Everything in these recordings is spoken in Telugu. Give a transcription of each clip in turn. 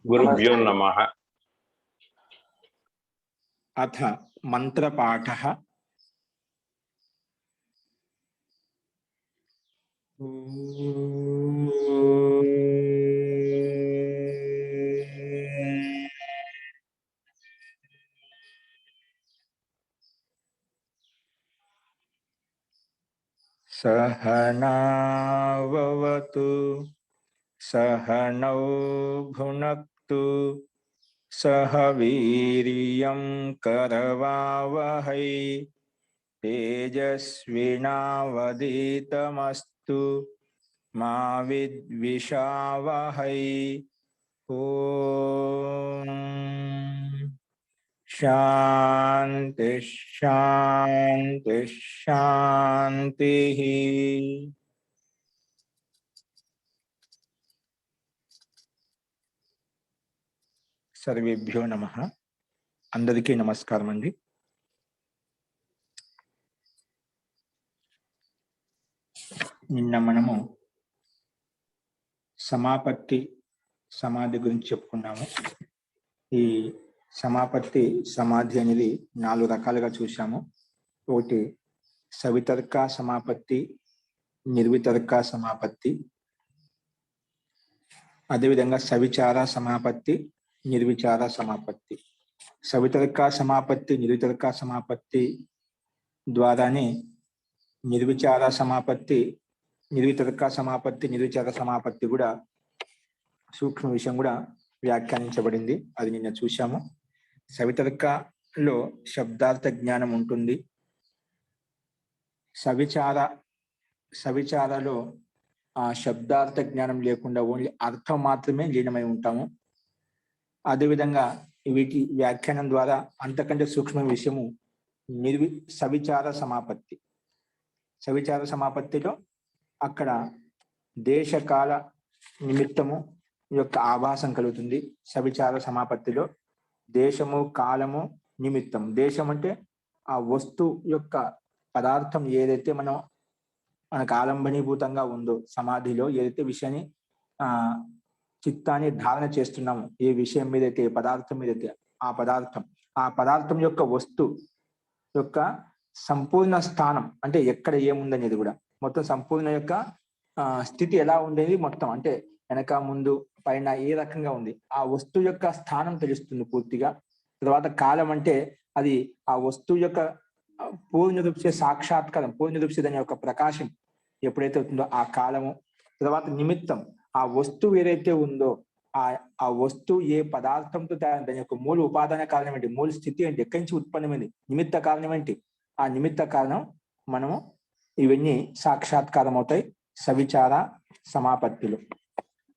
गुरुभ्यो नमः। अथ मंत्रपाठः। सहनाववतु सहनौ भुनक्तु सह वीर्यं करवावहै तेजस्विनावधीतमस्तु मा विद्विषावहै। ओम शांति शांति शांति। सर्वेभ्यो नमः। अंदरिकी नमस्कारम अंडी। నిన్న మనము సమాపత్తి సమాధి గురించి చెప్పుకున్నాము. ఈ సమాపత్తి సమాధి అనేది 4 రకాలుగా చూశాము. ఒకటి సవితర్క సమాపత్తి, నిర్వితర్క సమాపత్తి, అదేవిధంగా సవిచార సమాపత్తి, నిర్విచార సమాపత్తి. సవితర్క సమాపత్తి, నిర్వితర్క సమాపత్తి ద్వారానే నిర్విచార సమాపత్తి, నిర్వితర్క సమాపత్తి, నిర్విచార సమాపత్తి కూడా సూక్ష్మ విషయం కూడా వ్యాఖ్యానించబడింది. అది నిన్న చూశాము. సవితర్కలో శబ్దార్థ జ్ఞానం ఉంటుంది. సవిచారలో ఆ శబ్దార్థ జ్ఞానం లేకుండా ఓన్లీ అర్థం మాత్రమే లీనమై ఉంటాము. అదేవిధంగా వీటి వ్యాఖ్యానం ద్వారా అంతకంటే సూక్ష్మ విషయము సవిచార సమాపత్తి. సవిచార సమాపత్తిలో అక్కడ దేశకాల నిమిత్తము యొక్క ఆభాసం కలుగుతుంది. సవిచార సమాపత్తిలో దేశము కాలము నిమిత్తం. దేశం అంటే ఆ వస్తు యొక్క పదార్థం ఏదైతే మనకు ఆలంబనీభూతంగా ఉందో, సమాధిలో ఏదైతే విషయాన్ని చిత్తాన్ని ధారణ చేస్తున్నామో, ఏ విషయం మీదైతే, ఏ పదార్థం మీదైతే ఆ పదార్థం యొక్క వస్తు యొక్క సంపూర్ణ స్థానం అంటే ఎక్కడ ఏముందనేది కూడా మొత్తం సంపూర్ణ యొక్క స్థితి ఎలా ఉండేది మొత్తం అంటే వెనక ముందు పైన ఏ రకంగా ఉంది ఆ వస్తువు యొక్క స్థానం తెలుస్తుంది పూర్తిగా. తర్వాత కాలం అంటే అది ఆ వస్తువు యొక్క పూర్ణరూపే సాక్షాత్కారం, పూర్ణరూపే దాని యొక్క ప్రకాశం ఎప్పుడైతే అవుతుందో ఆ కాలము. తర్వాత నిమిత్తం, ఆ వస్తువు ఏదైతే ఉందో ఆ వస్తువు ఏ పదార్థంతో తయారు, దాని యొక్క మూల ఉపాదాన కారణం ఏంటి, మూల స్థితి ఏంటి, ఎక్కడి నుంచి ఉత్పన్నమైంది, నిమిత్త కారణం ఏంటి, ఆ నిమిత్త కారణం మనము ఇవన్నీ సాక్షాత్కారం అవుతాయి సవిచార సమాపత్తిలో.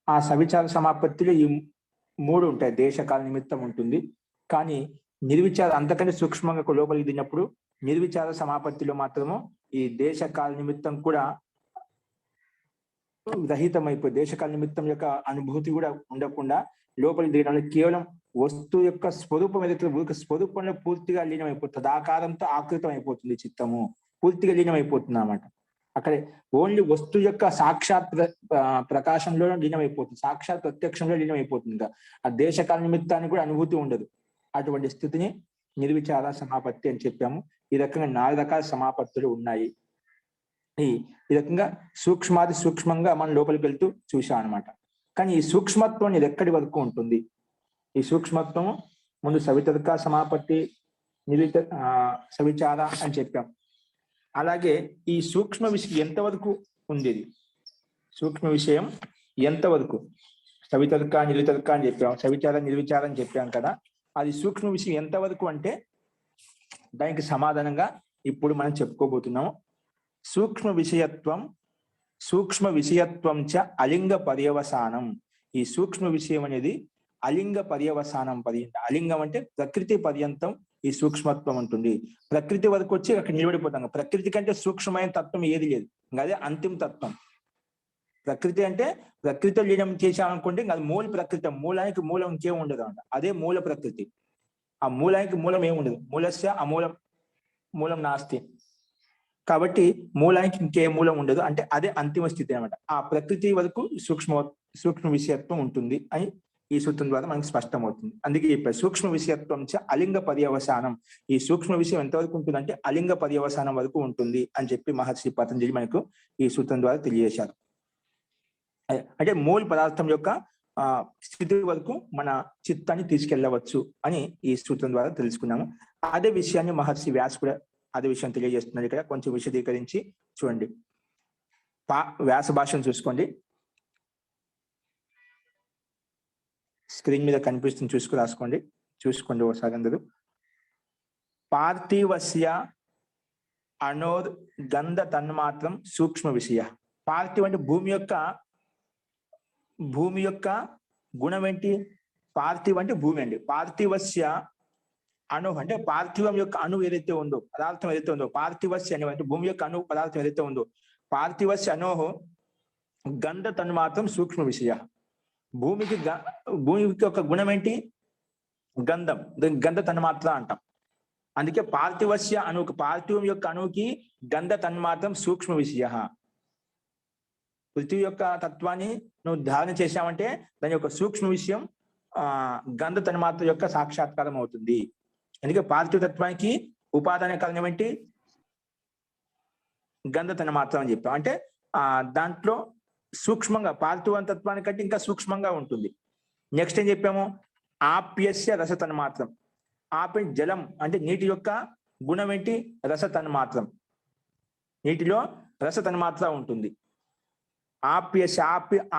ఆ సవిచార సమాపత్తిలో ఈ 3 ఉంటాయి. దేశకాల నిమిత్తం ఉంటుంది. కానీ నిర్విచార అంతకంటే సూక్ష్మంగా లోపలికి దిగినప్పుడు నిర్విచార సమాపత్తిలో మాత్రము ఈ దేశకాల నిమిత్తం కూడా రహితమైపోయి, దేశకాల నిమిత్తం యొక్క అనుభూతి కూడా ఉండకుండా లోపలికి దిగడానికి కేవలం వస్తువు యొక్క స్వరూపం ఏదైతే స్వరూపంలో పూర్తిగా లీనమైపోతుంది. తదాకారంతో ఆకృతం అయిపోతుంది, చిత్తము పూర్తిగా లీనమైపోతుంది అన్నమాట. అక్కడే ఓన్లీ వస్తువు యొక్క సాక్షాత్ ప్రకాశంలో లీనమైపోతుంది, సాక్షాత్ ప్రత్యక్షంలో లీనమైపోతుంది. ఇంకా ఆ దేశకాల నిమిత్తానికి కూడా అనుభూతి ఉండదు. అటువంటి స్థితిని నిర్విచార సమాపత్తి అని చెప్పాము. ఈ రకంగా 4 రకాల సమాపత్తులు ఉన్నాయి. ఈ రకంగా సూక్ష్మాది సూక్ష్మంగా మనం లోపలికి వెళ్తూ చూసాం అనమాట. కానీ ఈ సూక్ష్మత్వం ఇది ఎక్కడి వరకు ఉంటుంది? ఈ సూక్ష్మత్వము ముందు సవితర్క సమాపత్తి, సవిచార అని చెప్పాం. అలాగే ఈ సూక్ష్మ విషయం ఎంతవరకు ఉంది? సూక్ష్మ విషయం ఎంతవరకు? సవితర్క నిర్వితర్క అని చెప్పాం, సవిచార నిర్విచారం అని చెప్పాం కదా. అది సూక్ష్మ విషయం ఎంతవరకు అంటే దానికి సమాధానంగా ఇప్పుడు మనం చెప్పుకోబోతున్నాము. సూక్ష్మ విషయత్వం చ అలింగ పర్యవసానం. ఈ సూక్ష్మ విషయం అనేది అలింగ పర్యవసానం పర్యంతం. అలింగం అంటే ప్రకృతి పర్యంతం ఈ సూక్ష్మత్వం ఉంటుంది. ప్రకృతి వరకు వచ్చి అక్కడ నిలబడిపోతాం. ప్రకృతి కంటే సూక్ష్మమైన తత్వం ఏది లేదు, ఇంకా అదే అంతిమ తత్వం. ప్రకృతి అంటే ప్రకృతి లీనం చేశామనుకోండి, ఇంకా అది మూల ప్రకృతి. మూలానికి మూలం ఇంకేం ఉండదు అంట, అదే మూల ప్రకృతి. ఆ మూలానికి మూలం ఏముండదు. మూలస్య అమూలం మూలం నాస్తి. కాబట్టి మూలానికి ఇంకే మూలం ఉండదు అంటే అదే అంతిమ స్థితి అనమాట. ఆ ప్రకృతి వరకు సూక్ష్మ విషయత్వం ఉంటుంది అని ఈ సూత్రం ద్వారా మనకు స్పష్టమవుతుంది. అందుకే చెప్పారు సూక్ష్మ విషయత్వం చ అలింగ పర్యవసానం. ఈ సూక్ష్మ విషయం ఎంతవరకు ఉంటుందంటే అలింగ పర్యవసానం వరకు ఉంటుంది అని చెప్పి మహర్షి పతంజలి మనకు ఈ సూత్రం ద్వారా తెలియజేశారు. అంటే మూల పదార్థం యొక్క స్థితి వరకు మన చిత్తాన్ని తీసుకెళ్లవచ్చు అని ఈ సూత్రం ద్వారా తెలుసుకున్నాము. అదే విషయాన్ని మహర్షి వ్యాస్ కూడా అదే విషయం తెలియజేస్తున్నారు. ఇక్కడ కొంచెం విశదీకరించి చూడండి. వ్యాస భాషను చూసుకోండి, స్క్రీన్ మీద కనిపిస్తుంది, చూసుకోండి ఒకసారి అందరూ. పార్థివస్య అనోర్ గంధ తన్మాత్రం సూక్ష్మ విషయ. పార్థివ అంటే భూమి యొక్క గుణం ఏంటి? పార్థివ అంటే భూమి అండి. పార్థివస్య అణు అంటే పార్థివం యొక్క అణువు ఏదైతే ఉందో, పదార్థం ఏదైతే ఉందో, పార్థివస్య అణువు అంటే భూమి యొక్క అణువు పదార్థం ఏదైతే ఉందో, పార్థివస్య అనోహో గంధ తన్మాత్రం సూక్ష్మ విషయ. భూమికి ఒక గుణం ఏంటి? గంధం. గంధ తన్మాత్ర అంటాం. అందుకే పార్థివస్య అణువుకి, పార్థివం యొక్క అణువుకి గంధ తన్మాత్రం సూక్ష్మ విషయ. పృథ్వీ యొక్క తత్వాన్ని నువ్వు ధారణ చేశావంటే దాని యొక్క సూక్ష్మ విషయం గంధ తన్మాత్ర యొక్క సాక్షాత్కారం అవుతుంది. అందుకే పార్థివ తత్వానికి ఉపాదాన కారణం ఏంటి? గంధ తన్మాత్ర అని చెప్పాం. అంటే దాంట్లో సూక్ష్మంగా పార్థివ తత్వానికంటే ఇంకా సూక్ష్మంగా ఉంటుంది. నెక్స్ట్ ఏం చెప్పాము? ఆప్యస్య రస తన్మాత్రం. ఆపి జలం అంటే నీటి యొక్క గుణం ఏంటి? రస తన్మాత్రం. నీటిలో రస తన్మాత్ర ఉంటుంది. ఆప్యస్య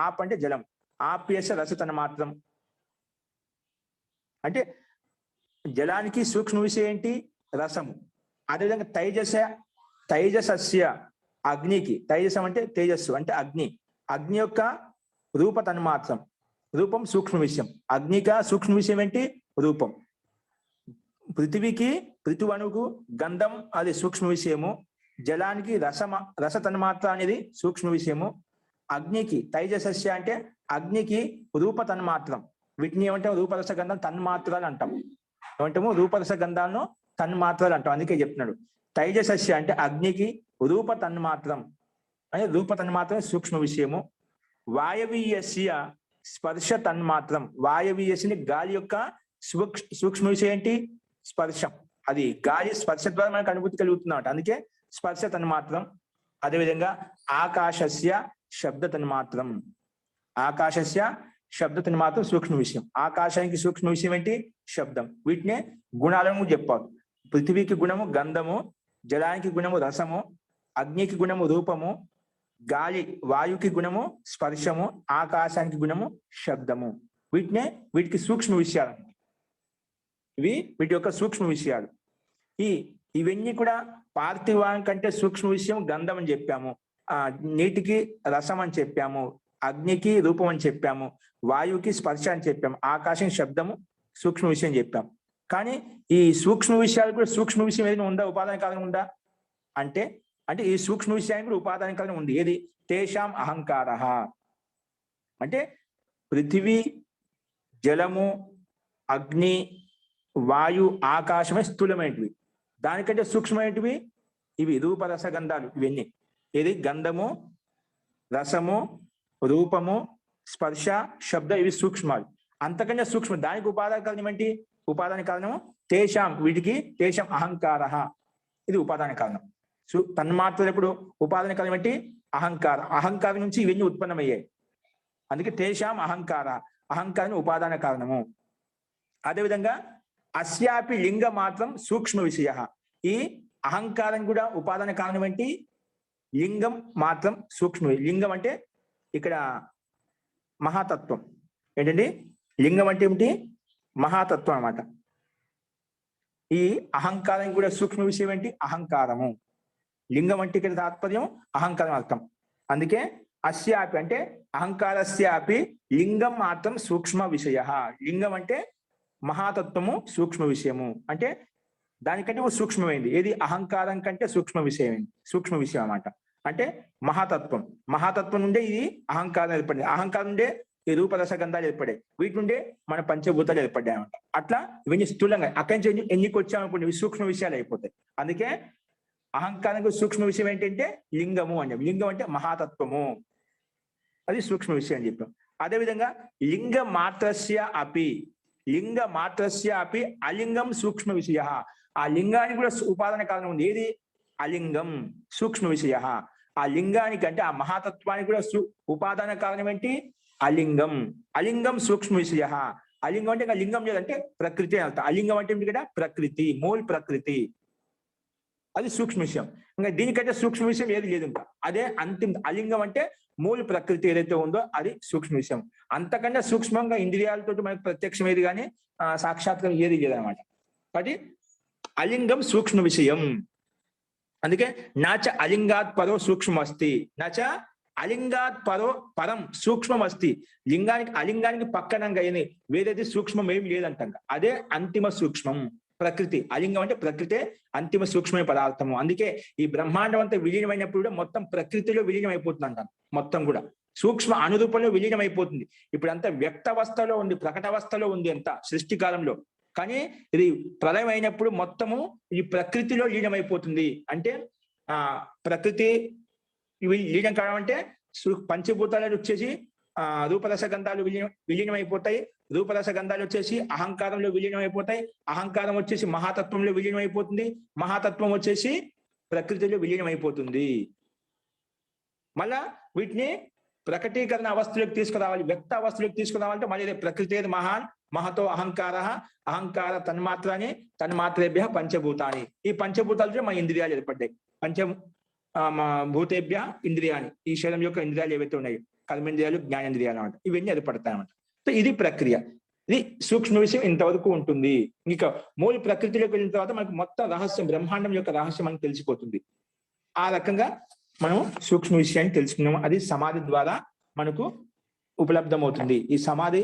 ఆప్ అంటే జలం, ఆప్యస్య రస తన్మాత్రం అంటే జలానికి సూక్ష్మ విషయం ఏంటి? రసము. అదేవిధంగా తైజసస్య అగ్నికి, తైజసం అంటే తేజస్సు అంటే అగ్ని, అగ్ని యొక్క రూప తన్మాత్రం. రూపం సూక్ష్మ విషయం. అగ్నిక సూక్ష్మ విషయం ఏంటి? రూపం. పృథివీ అణువుకు గంధం అది సూక్ష్మ విషయము. జలానికి రస తన్మాత్ర అనేది సూక్ష్మ విషయము. అగ్నికి తైజసస్య అంటే అగ్నికి రూప తన్మాత్రం. వీటిని ఏమంటాం? రూపరస గంధం తన్మాత్రలు అంటాం. ఏమంటాము? రూపరస గంధాలను తన్మాత్రలు అంటాం. అందుకే చెప్తున్నాడు తైజసస్య అంటే అగ్నికి రూప తన్మాత్రం అంటే రూప తన్మాత్రం సూక్ష్మ విషయము. వాయవీయస్య స్పర్శ తన్మాత్రం. వాయవీయస్ని గాలి యొక్క సూక్ష్మ విషయం ఏంటి? స్పర్శం. అది గాలి స్పర్శ ద్వారా మనకు అనుభూతి కలుగుతున్నమాట. అందుకే స్పర్శ తన్మాత్రం. అదేవిధంగా ఆకాశస్య శబ్ద తన్మాత్రం. ఆకాశస్య శబ్ద తన్మాత్రం సూక్ష్మ విషయం. ఆకాశానికి సూక్ష్మ విషయం ఏంటి? శబ్దం. వీటినే గుణాలను చెప్పాలి. పృథివీకి గుణము గంధము, జలానికి గుణము రసము, అగ్నికి గుణము రూపము, వాయుకి గుణము స్పర్శము, ఆకాశానికి గుణము శబ్దము. వీటికి సూక్ష్మ విషయాలు. వీటి యొక్క సూక్ష్మ విషయాలు. ఇవన్నీ కూడా పార్థివానికంటే సూక్ష్మ విషయం గంధం అని చెప్పాము, నీటికి రసం అని చెప్పాము, అగ్నికి రూపం అని చెప్పాము, వాయువుకి స్పర్శ అని చెప్పాము, ఆకాశం శబ్దము సూక్ష్మ విషయం చెప్పాము. కానీ ఈ సూక్ష్మ విషయాలు కూడా సూక్ష్మ విషయం ఏదైనా ఉందా? ఉపాదాన కారణం ఉందా అంటే ఈ సూక్ష్మ విషయానికి కూడా ఉపాదాన కారణం ఉంది. ఏది? తేషాం అహంకార. అంటే పృథివీ, జలము, అగ్ని, వాయు, ఆకాశమే స్థూలమైనటివి. దానికంటే సూక్ష్మమైనటివి ఇవి రూపరస గంధాలు. ఇవన్నీ ఏది? గంధము, రసము, రూపము, స్పర్శ, శబ్ద, ఇవి సూక్ష్మాలు. అంతకంటే సూక్ష్మ దానికి ఉపాదాన కారణం ఏంటి? ఉపాదాన కారణము తేషాం. వీటికి తేషాం అహంకార. ఇది ఉపాదాన కారణం. తన్మాత్రలు ఎప్పుడు ఉపాదాన కారణం ఏంటి? అహంకారం నుంచి ఇవన్నీ ఉత్పన్నమయ్యాయి. అందుకే తేషాం అహంకార. అహంకారం ఉపాదాన కారణము. అదేవిధంగా అస్యాపి లింగ మాత్రం సూక్ష్మ విషయ. ఈ అహంకారం కూడా ఉపాదాన కారణం ఏంటి? లింగం మాత్రం సూక్ష్మ. లింగం అంటే ఇక్కడ మహాతత్వం. ఏంటండి? లింగం అంటే ఏమిటి? మహాతత్వం అన్నమాట. ఈ అహంకారం కూడా సూక్ష్మ విషయం ఏంటి? అహంకారము. లింగం అంటే ఇక్కడ తాత్పర్యం అహంకారం అర్థం. అందుకే అస్యాపి అంటే అహంకారస్యాపి లింగం మాత్రం సూక్ష్మ విషయ. లింగం అంటే మహాతత్వము సూక్ష్మ విషయము. అంటే దానికంటే సూక్ష్మమైంది. ఏది? అహంకారం కంటే సూక్ష్మ విషయం అన్నమాట. అంటే మహాతత్వం నుండే ఇది అహంకారం ఏర్పడింది. అహంకారం నుండే ఈ రూపరస గంధాలు ఏర్పడాయి. వీటి నుండే మన పంచభూతాలు ఏర్పడ్డాయి అన్నమాట. అట్లా ఇవన్నీ స్థూలంగా అక్కడి నుంచి ఎన్నికి వచ్చామనుకోండి, ఇవి సూక్ష్మ విషయాలు అయిపోతాయి. అందుకే అహంకారానికి సూక్ష్మ విషయం ఏంటంటే లింగము అని. లింగం అంటే మహాతత్వము, అది సూక్ష్మ విషయం అని చెప్పాం. అదేవిధంగా లింగ మాత్రస్య అపి అలింగం సూక్ష్మ విషయ. ఆ లింగానికి కూడా ఉపాదాన కారణం ఉంది. ఏది? అలింగం సూక్ష్మ విషయ. ఆ లింగానికి అంటే ఆ మహాతత్వానికి కూడా ఉపాదాన కారణం ఏంటి? అలింగం సూక్ష్మ విషయ. అలింగం అంటే ఇంకా లింగం లేదంటే ప్రకృతి అంట. అలింగం అంటే ఇక్కడ ప్రకృతి, మూల్ ప్రకృతి, అది సూక్ష్మ విషయం. ఇంకా దీనికంటే సూక్ష్మ విషయం ఏది లేదు. ఇంకా అదే అంతిమ అలింగం అంటే మూల ప్రకృతి ఏదైతే ఉందో అది సూక్ష్మ విషయం. అంతకన్నా సూక్ష్మంగా ఇంద్రియాలతో మనకు ప్రత్యక్షం ఏది కానీ సాక్షాత్కారం ఏది లేదనమాట. కాబట్టి అలింగం సూక్ష్మ విషయం. అందుకే నాచ అలింగాత్ పరో సూక్ష్మ అస్తి, నాచ అలింగాత్ పరం సూక్ష్మం అస్తి. అలింగానికి పక్కనంగా వేరేది సూక్ష్మం ఏం లేదంటాం. అదే అంతిమ సూక్ష్మం ప్రకృతి. అలింగం అంటే ప్రకృతే అంతిమ సూక్ష్మమైన పదార్థము. అందుకే ఈ బ్రహ్మాండం అంతా విలీనమైనప్పుడు కూడా మొత్తం ప్రకృతిలో విలీనం అయిపోతుంది అంటాం. మొత్తం కూడా సూక్ష్మ అనురూపంలో విలీనం అయిపోతుంది. ఇప్పుడు అంతా వ్యక్తావస్థలో ఉంది, ప్రకటావస్థలో ఉంది అంతా సృష్టి కాలంలో. కానీ ఇది ప్రళయం అయినప్పుడు మొత్తము ఈ ప్రకృతిలో లీనమైపోతుంది. అంటే ప్రకృతి లీనం కావడం అంటే పంచభూతాలు వచ్చేసి రూపరస గంధాలు విలీనం అయిపోతాయి. రూపరస గంధాలు వచ్చేసి అహంకారంలో విలీనం అయిపోతాయి. అహంకారం వచ్చేసి మహాతత్వంలో విలీనం అయిపోతుంది. మహాతత్వం వచ్చేసి ప్రకృతిలో విలీనం అయిపోతుంది. మళ్ళా వీటిని ప్రకటీకరణ అవస్థలోకి తీసుకురావాలి, వ్యక్త అవస్థలోకి తీసుకురావాలంటే మళ్ళీ ప్రకృతి మహతో అహంకార తన్మాత్రాన్ని తన్మాత్రేభ్య పంచభూతాన్ని. ఈ పంచభూతాలతో మన ఇంద్రియాలు ఏర్పడ్డాయి. భూతేభ్య ఇంద్రియాన్ని, ఈ శరీరం యొక్క ఇంద్రియాలు ఏవైతే ఉన్నాయో కర్మేంద్రియాలు, జ్ఞానేంద్రియాలు అన్నమాట, ఇవన్నీ ఏర్పడతాయి అన్నమాట. సో ఇది ప్రక్రియ. ఇది సూక్ష్మ విషయం ఇంతవరకు ఉంటుంది. ఇంకా మూల ప్రకృతిలోకి వెళ్ళిన తర్వాత మనకు మొత్తం రహస్యం, బ్రహ్మాండం యొక్క రహస్యం మనకు తెలిసిపోతుంది. ఆ రకంగా మనం సూక్ష్మ విషయాన్ని తెలుసుకున్నాము. అది సమాధి ద్వారా మనకు ఉపలబ్ధమవుతుంది. ఈ సమాధి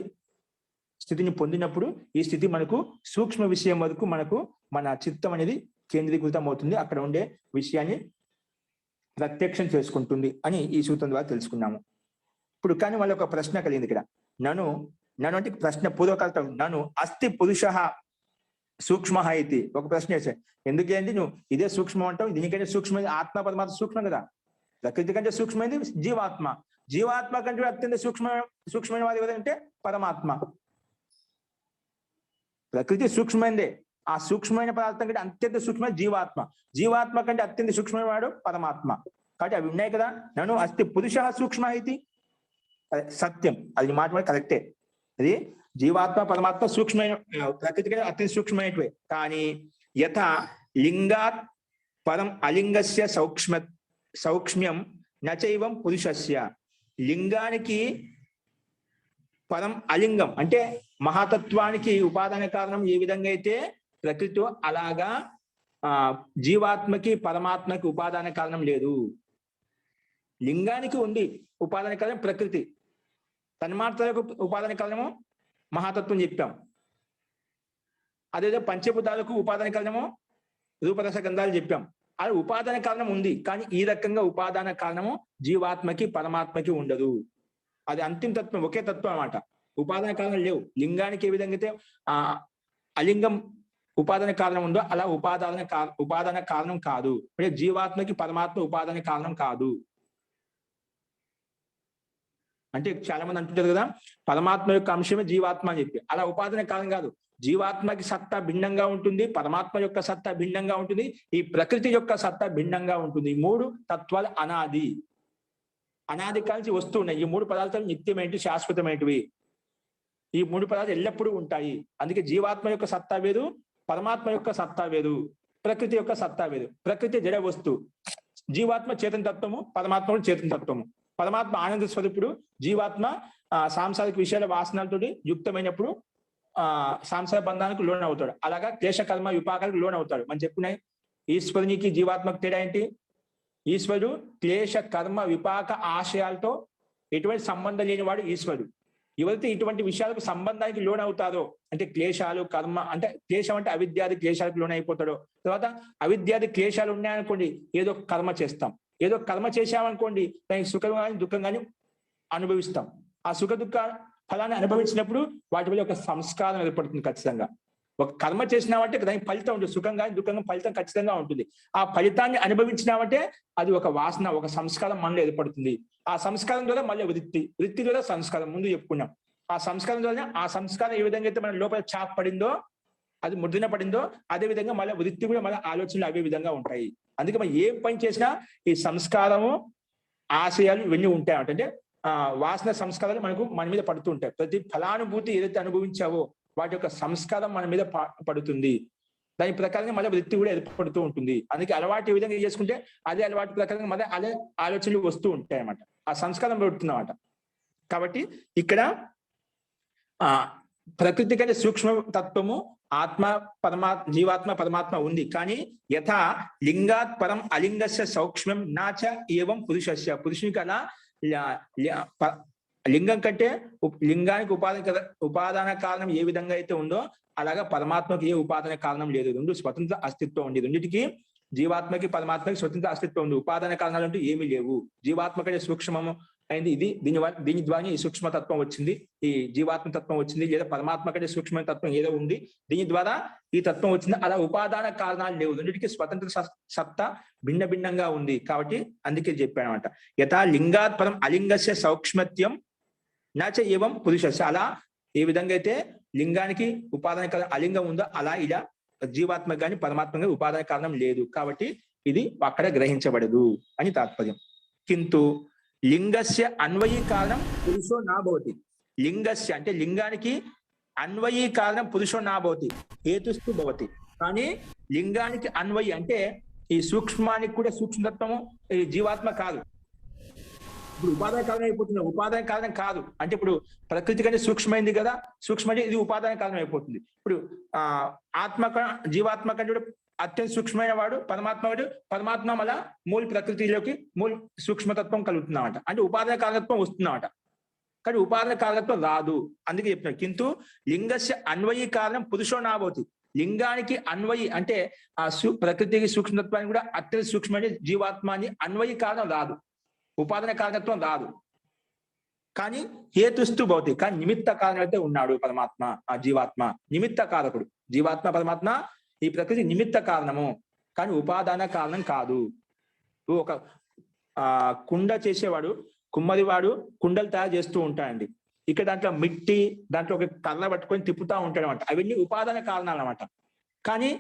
స్థితిని పొందినప్పుడు ఈ స్థితి మనకు సూక్ష్మ విషయం వరకు మన చిత్తం అనేది కేంద్రీకృతం అవుతుంది. అక్కడ ఉండే విషయాన్ని ప్రత్యక్షం చేసుకుంటుంది అని ఈ సూత్రం ద్వారా తెలుసుకున్నాము. ఇప్పుడు కానీ వాళ్ళ ఒక ప్రశ్న కలిగింది ఇక్కడ. నన్ను అంటే ప్రశ్న పూర్వకాలం, నన్ను అస్థి పురుష సూక్ష్మ ఇది ఒక ప్రశ్న వేసాడు. ఎందుకేంటి నువ్వు ఇదే సూక్ష్మం అంటావు? దీనికంటే సూక్ష్మైంది ఆత్మ పరమాత్మ సూక్ష్మం కదా. ప్రకృతి కంటే సూక్ష్మైంది జీవాత్మ. జీవాత్మ కంటే అత్యంత సూక్ష్మమైన వాడు ఎవరంటే పరమాత్మ. ప్రకృతి సూక్ష్మైందే, ఆ సూక్ష్మమైన పదార్థం కంటే అత్యంత సూక్ష్మైన జీవాత్మ. జీవాత్మ కంటే అత్యంత సూక్ష్మమైన వాడు పరమాత్మ. కాబట్టి అవి ఉన్నాయి కదా. నన్ను అస్థి పురుష సూక్ష్మ ఇది సత్యం, అది మాట కరెక్టే. అది జీవాత్మ పరమాత్మ సూక్ష్మైన, ప్రకృతి కంటే అత్యంత సూక్ష్మమైనవే. కానీ యథ లింగాత్ పరం అలింగస్య సౌక్ష్మ్యం నచైవం పురుషస్య. లింగానికి పరం అలింగం అంటే మహాతత్వానికి ఉపాదాన కారణం ఏ విధంగా అయితే ప్రకృతి, అలాగా జీవాత్మకి పరమాత్మకి ఉపాదాన కారణం లేదు. లింగానికి ఉంది ఉపాదాన కారణం ప్రకృతి, తన్మాత్రకు ఉపాదాన కారణము మహాతత్వం చెప్పాం. అదేదో పంచభూతాలకు ఉపాదాన కారణము రూపరస గంధాలు చెప్పాం. అది ఉపాదాన కారణం ఉంది. కానీ ఈ రకంగా ఉపాదాన కారణము జీవాత్మకి పరమాత్మకి ఉండదు. అది అంతిమ తత్వం, ఒకే తత్వం అన్నమాట. ఉపాదాన కారణం లేవు. లింగానికి ఏ విధంగా అయితే అలింగం ఉపాదాన కారణం ఉందో అలా ఉపాదాన కారణం కాదు. అంటే జీవాత్మకి పరమాత్మ ఉపాదాన కారణం కాదు. అంటే చాలా మంది అంటుంటారు కదా, పరమాత్మ యొక్క అంశమే జీవాత్మ అని చెప్పి. అలా ఉపాదాన కారణం కాదు. జీవాత్మకి సత్తా భిన్నంగా ఉంటుంది, పరమాత్మ యొక్క సత్తా భిన్నంగా ఉంటుంది, ఈ ప్రకృతి యొక్క సత్తా భిన్నంగా ఉంటుంది. ఈ మూడు తత్వాలు అనాది కాల్చి వస్తున్నాయి. ఈ మూడు పదార్థాలు నిత్యమైనవి, శాశ్వతమైనవి. ఈ మూడు పదార్థాలు ఎల్లప్పుడూ ఉంటాయి. అందుకే జీవాత్మ యొక్క సత్తా వేరు, పరమాత్మ యొక్క సత్తా వేరు, ప్రకృతి యొక్క సత్తా వేరు. ప్రకృతి జడ వస్తువు, జీవాత్మ చేతన తత్వము, పరమాత్మ చేతన తత్వము. పరమాత్మ ఆనంద స్వరూపుడు, జీవాత్మ సాంసారిక విషయాల వాసనలతో యుక్తమైనప్పుడు సాంసార బంధానికి లోన్ అవుతాడు. అలాగా క్లేశ కర్మ విపాకాలకు లోన్ అవుతాడు. మనం చెప్పుకున్నాయి ఈశ్వరునికి జీవాత్మకు తేడా ఏంటి? ఈశ్వరుడు క్లేశ కర్మ విపాక ఆశయాలతో ఎటువంటి సంబంధం లేనివాడు ఈశ్వరుడు. ఎవరైతే ఇటువంటి విషయాలకు సంబంధానికి లోన్ అవుతారో, అంటే క్లేశాలు కర్మ, అంటే క్లేశం అంటే అవిద్యాది క్లేశాలకు లోన్ అయిపోతాడో, తర్వాత అవిద్యాది క్లేశాలు ఉన్నాయనుకోండి ఏదో కర్మ చేస్తాం. ఏదో కర్మ చేశామనుకోండి దానికి సుఖం కానీ దుఃఖం కానీ అనుభవిస్తాం. ఆ సుఖ దుఃఖ ఫలాన్ని అనుభవించినప్పుడు వాటి వల్ల ఒక సంస్కారం ఏర్పడుతుంది. ఖచ్చితంగా ఒక కర్మ చేసినామంటే దానికి ఫలితం ఉంటుంది. సుఖం కానీ దుఃఖం ఫలితం ఖచ్చితంగా ఉంటుంది. ఆ ఫలితాన్ని అనుభవించినామంటే అది ఒక వాసన, ఒక సంస్కారం మనలో ఏర్పడుతుంది. ఆ ఆ సంస్కారం ద్వారా మళ్ళీ వృత్తి ద్వారా సంస్కారం ముందు చెప్పుకున్నాం. ఆ సంస్కారం ద్వారా ఆ సంస్కారం ఏ విధంగా అయితే మన లోపల చాప్ పడిందో, అది ముద్రన పడిందో, అదే విధంగా మళ్ళీ వృత్తి కూడా మన ఆలోచనలు అవే విధంగా ఉంటాయి. అందుకే మనం ఏం పని చేసినా ఈ సంస్కారము, ఆశయాలు ఇవన్నీ ఉంటాయి. అంటే వాసన సంస్కారాలు మన మీద పడుతూ ఉంటాయి. ప్రతి ఫలానుభూతి ఏదైతే అనుభవించావో వాటి యొక్క సంస్కారం మన మీద పడుతుంది. దాని ప్రకారంగా మళ్ళీ వృత్తి కూడా ఏర్పడుతూ ఉంటుంది. అందుకే అలవాటు ఏ విధంగా చేసుకుంటే అదే అలవాటు ప్రకారంగా మళ్ళీ అదే ఆలోచనలు వస్తూ ఉంటాయి అన్నమాట. ఆ సంస్కారం పెడుతున్నమాట. కాబట్టి ఇక్కడ ప్రకృతి కంటే సూక్ష్మ తత్వము ఆత్మ జీవాత్మ పరమాత్మ ఉంది. కానీ యథా లింగాత్ పరం అలింగస్య సౌక్ష్మ్యం నాచ ఏవం పురుషస్య, పురుషునికి అలా లింగం కంటే లింగానికి ఉపాదాన కారణం ఏ విధంగా అయితే ఉందో అలాగా పరమాత్మకి ఏ ఉపాదాన కారణం లేదు. రెండు స్వతంత్ర అస్తిత్వం ఉంది. రెండింటికి జీవాత్మకి పరమాత్మకి స్వతంత్ర అస్తిత్వం ఉంది. ఉపాదాన కారణాలు అంటూ ఏమీ లేవు. జీవాత్మ కంటే సూక్ష్మము అయింది ఇది. దీని ద్వారా ఈ సూక్ష్మతత్వం వచ్చింది, ఈ జీవాత్మ తత్వం వచ్చింది, లేదా పరమాత్మ కంటే సూక్ష్మ తత్వం ఏదో ఉంది, దీని ద్వారా ఈ తత్వం వచ్చింది. అలా ఉపాదాన కారణాలు లేవు. రెండింటికి స్వతంత్ర సత్తా భిన్న భిన్నంగా ఉంది. కాబట్టి అందుకే చెప్పాను అనమాట. యథా లింగాత్ పరం అలింగస్య సౌక్ష్మత్యం నాచ ఏవం పురుషస్య, అలా ఏ విధంగా అయితే లింగానికి ఉపాదాన కారణం అలింగం ఉందో అలా ఇలా జీవాత్మ కానీ పరమాత్మ కానీ ఉపాదాన కారణం లేదు. కాబట్టి ఇది అక్కడ గ్రహించబడదు అని తాత్పర్యం. కింటు లింగస్య అన్వయీ కారణం పురుషో నాభవతి. లింగస్య అంటే లింగానికి అన్వయీ కారణం పురుషో నాభవతి హేతుస్తు భవతి. కానీ లింగానికి అన్వయి అంటే ఈ సూక్ష్మానికి కూడా సూక్ష్మతత్వము ఈ జీవాత్మ కాదు. ఇప్పుడు ఉపాదాన కారణం అయిపోతుంది. ఉపాదాన కారణం కాదు అంటే ఇప్పుడు ప్రకృతి కంటే సూక్ష్మైంది కదా, సూక్ష్మ ఇది ఉపాదాన కారణం అయిపోతుంది. ఇప్పుడు జీవాత్మ కంటే అత్యంత సూక్ష్మమైన వాడు పరమాత్మ వాడు. పరమాత్మ మళ్ళా మూల ప్రకృతిలోకి మూల సూక్ష్మతత్వం కలుగుతున్నమాట. అంటే ఉపాదాన కారణత్వం వస్తున్నమాట. కానీ ఉపాదాన కారణత్వం రాదు. అందుకే చెప్తున్నాడు కింటు లింగస్య అన్వయీ కారణం పురుషో నాభవతి. లింగానికి అన్వయి అంటే ఆ ప్రకృతికి సూక్ష్మతత్వానికి కూడా అత్యంత సూక్ష్మమైన జీవాత్మాన్ని అన్వయీ కారణం రాదు, ఉపాదాన కారణత్వం రాదు. కానీ హేతుస్తు భవతి, కానీ నిమిత్త కారణం అయితే ఉన్నాడు పరమాత్మ. ఆ జీవాత్మ నిమిత్త కారకుడు. జీవాత్మ పరమాత్మ ఈ ప్రకృతి నిమిత్త కారణము, కానీ ఉపాదాన కారణం కాదు. ఒక కుండ చేసేవాడు, కుమ్మరివాడు కుండలు తయారు చేస్తూ ఉంటాడండి. ఇక్కడ దాంట్లో మిట్టి, దాంట్లో ఒక కర్ర పట్టుకొని తిప్పుతా ఉంటాడు అనమాట. అవన్నీ ఉపాదాన కారణాలు అనమాట. కానీ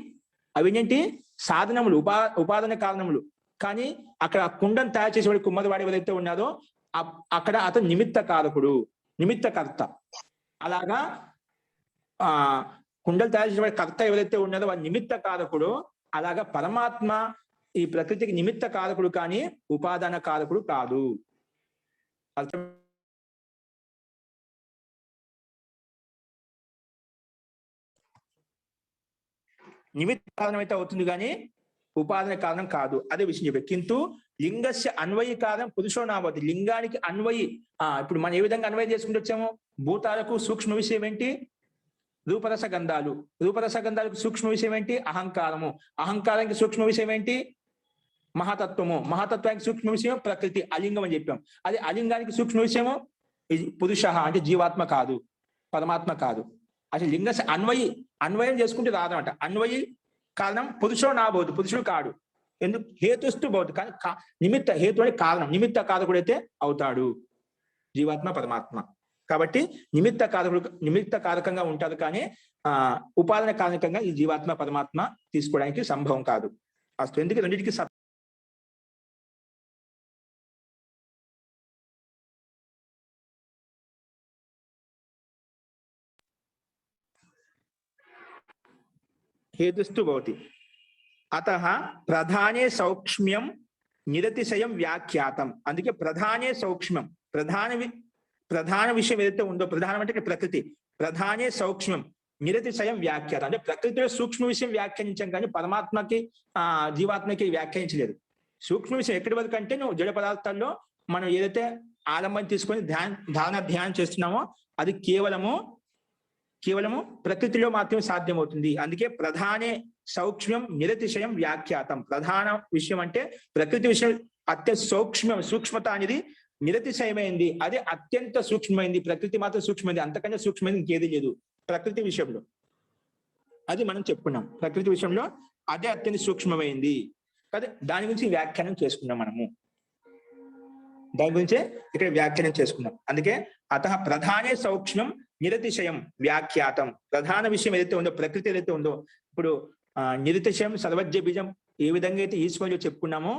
అవన్నీ సాధనములు, ఉపాదాన కారణములు. కానీ అక్కడ కుండను తయారు చేసేవాడు కుమ్మరివాడు ఎవరైతే ఉన్నారో అక్కడ అతను నిమిత్త కారకుడు, నిమిత్తకర్త. అలాగా కుండలు తయారు చేసేవాడి కర్త ఎవరైతే ఉన్నారో వాడు నిమిత్త కారకుడు. అలాగా పరమాత్మ ఈ ప్రకృతికి నిమిత్త కారకుడు కానీ ఉపాదాన కారకుడు కాదు. అర్థం? నిమిత్త కారణం అయితే అవుతుంది కానీ ఉపాదాన కారణం కాదు. అదే విషయం చెప్పారు. కింటు లింగస్య అన్వయి కారణం పురుషో నాభవతి. లింగానికి అన్వయి ఇప్పుడు మనం ఏ విధంగా అన్వయం చేసుకుంటూ వచ్చాము? భూతాలకు సూక్ష్మ విషయం ఏంటి? రూపరస గంధాలు. రూపరస గంధాలకు సూక్ష్మ విషయం ఏంటి? అహంకారము. అహంకారానికి సూక్ష్మ విషయం ఏంటి? మహాతత్వము. మహాతత్వానికి సూక్ష్మ విషయం ప్రకృతి, అలింగం అని చెప్పాం. అది అలింగానికి సూక్ష్మ విషయము పురుష అంటే జీవాత్మ కాదు, పరమాత్మ కాదు. అసలు లింగస్య అన్వయం చేసుకుంటే రాదనమాట. అన్వయి కారణం పురుషో నాభవతి, పురుషుడు కాడు. ఎందుకు? హేతుస్తు భవతి, కానీ నిమిత్త హేతు అనే కారణం, నిమిత్త కారకుడైతే అవుతాడు జీవాత్మ పరమాత్మ. కాబట్టి నిమిత్త కారకంగా ఉంటారు కానీ ఉపాదాన కారకంగా ఈ జీవాత్మ పరమాత్మ తీసుకోవడానికి సంభవం కాదు. అసలు ఎందుకు రెండింటికి హేతుస్తు భవతి. అతః ప్రధానే సౌక్ష్మ్యం నిరతిశయం వ్యాఖ్యాతం. అందుకే ప్రధానే సౌక్ష్మ్యం, ప్రధాన విషయం ఏదైతే ఉందో, ప్రధానం అంటే ప్రకృతి, ప్రధానే సౌక్ష్మ్యం నిరతిశయం వ్యాఖ్యాతం. అంటే ప్రకృతిలో సూక్ష్మ విషయం వ్యాఖ్యానించాం కానీ పరమాత్మకి జీవాత్మకి వ్యాఖ్యానించలేదు. సూక్ష్మ విషయం ఎక్కడి వరకు అంటే నువ్వు జడ పదార్థాల్లో మనం ఏదైతే ఆలంబన తీసుకొని ధ్యానం చేస్తున్నామో అది కేవలము ప్రకృతిలో మాత్రమే సాధ్యమవుతుంది. అందుకే ప్రధానే సౌక్ష్మ్యం నిరతిశయం వ్యాఖ్యాతం. ప్రధాన విషయం అంటే ప్రకృతి విషయం సూక్ష్మత అనేది నిరతిశయమైంది, అది అత్యంత సూక్ష్మమైంది. ప్రకృతి మాత్రం సూక్ష్మైంది, అంతకంటే సూక్ష్మైంది ఇంకేది లేదు ప్రకృతి విషయంలో. అది మనం చెప్పుకున్నాం. ప్రకృతి విషయంలో అదే అత్యంత సూక్ష్మమైంది కదా, దాని గురించి వ్యాఖ్యానం చేసుకున్నాం మనము. దాని గురించే ఇక్కడ వ్యాఖ్యానం చేసుకున్నాం. అందుకే అతః ప్రధానే సౌక్ష్మ్యం నిరతిశయం వ్యాఖ్యాతం. ప్రధాన విషయం ఏదైతే ఉందో, ప్రకృతి ఏదైతే ఉందో, ఇప్పుడు నిరతిశయం సర్వజ్ఞ బీజం ఏ విధంగా అయితే ఈశ్వరుడు చెప్పుకున్నామో,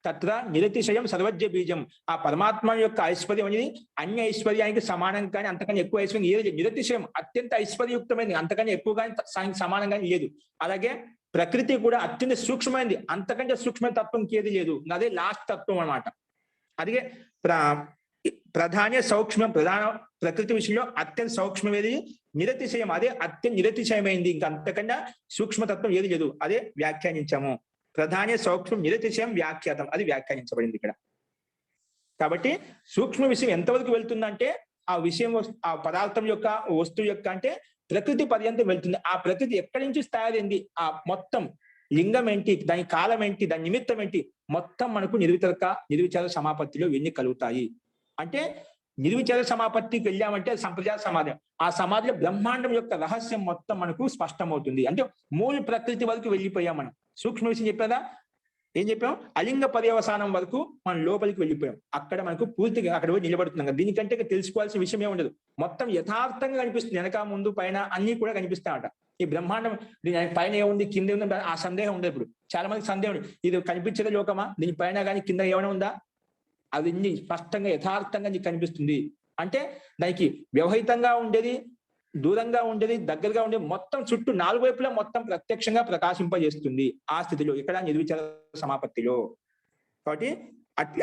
తత్ర నిరతిశయం సర్వజ్ఞ బీజం, ఆ పరమాత్మ యొక్క ఐశ్వర్యం అనేది అన్య ఐశ్వర్యానికి సమానం కానీ అంతకన్నా ఎక్కువ ఐశ్వర్యం ఏది. నిరతిశయం అత్యంత ఐశ్వర్యయుక్తమైనది, అంతకన్నా ఎక్కువ కానీ సమానం కానీ లేదు. అలాగే ప్రకృతి కూడా అత్యంత సూక్ష్మమైనది, అంతకంటే సూక్ష్మమైన తత్వం ఇంకేది లేదు. అదే లాస్ట్ తత్వం అన్నమాట. అదిగే ప్రధాన సౌక్ష్మం, ప్రధాన ప్రకృతి విషయంలో అత్యంత సౌక్ష్మమేది నిరతిశయం, అదే అత్యంత నిరతిశయమైంది, ఇంకా అంతకన్నా సూక్ష్మతత్వం ఏది లేదు. అదే వ్యాఖ్యానించాము. ప్రధాన సౌక్ష్మం నిరతిశయం వ్యాఖ్యాతం, అది వ్యాఖ్యానించబడింది ఇక్కడ. కాబట్టి సూక్ష్మ విషయం ఎంతవరకు వెళ్తుందంటే ఆ విషయం, ఆ పదార్థం యొక్క, వస్తువు యొక్క అంటే ప్రకృతి పర్యంతం వెళ్తుంది. ఆ ప్రకృతి ఎక్కడి నుంచి తయారైంది, ఆ మొత్తం లింగం ఏంటి, దాని కాలం ఏంటి, దాని నిమిత్తం ఏంటి, మొత్తం మనకు నిర్విచార సమాపత్తిలో ఇవన్నీ కలుగుతాయి. అంటే నిర్విచార సమాపత్తికి వెళ్ళామంటే సంప్రదాయ సమాధి, ఆ సమాధిలో బ్రహ్మాండం యొక్క రహస్యం మొత్తం మనకు స్పష్టమవుతుంది. అంటే మూల ప్రకృతి వరకు వెళ్ళిపోయాం మనం. సూక్ష్మ విషయం చెప్పేదా, ఏం చెప్పాం, అలింగ పర్యవసానం వరకు మనం లోపలికి వెళ్ళిపోయాం. అక్కడ మనకు పూర్తిగా అక్కడ పోయి నిలబడుతున్నాం. దీనికంటే తెలుసుకోవాల్సిన విషయం ఏమి ఉండదు. మొత్తం యథార్థంగా కనిపిస్తుంది, వెనక ముందు పైన అన్ని కూడా కనిపిస్తాయట. ఈ బ్రహ్మాండం దీని పైన ఏముంది, కింద ఉంది, ఆ సందేహం ఉండదు. ఇప్పుడు చాలా మందికి సందేహం ఉంది, ఇది కనిపించేది లోకమా, దీని పైన కానీ కింద ఏమైనా ఉందా, అది స్పష్టంగా యథార్థంగా నీకు కనిపిస్తుంది. అంటే దానికి వ్యవహితంగా ఉండేది, దూరంగా ఉండేది, దగ్గరగా ఉండేది, మొత్తం చుట్టూ నాలుగు వైపులా మొత్తం ప్రత్యక్షంగా ప్రకాశింపజేస్తుంది ఆ స్థితిలో, ఇక్కడ నిర్విచార సమాపత్తిలో. కాబట్టి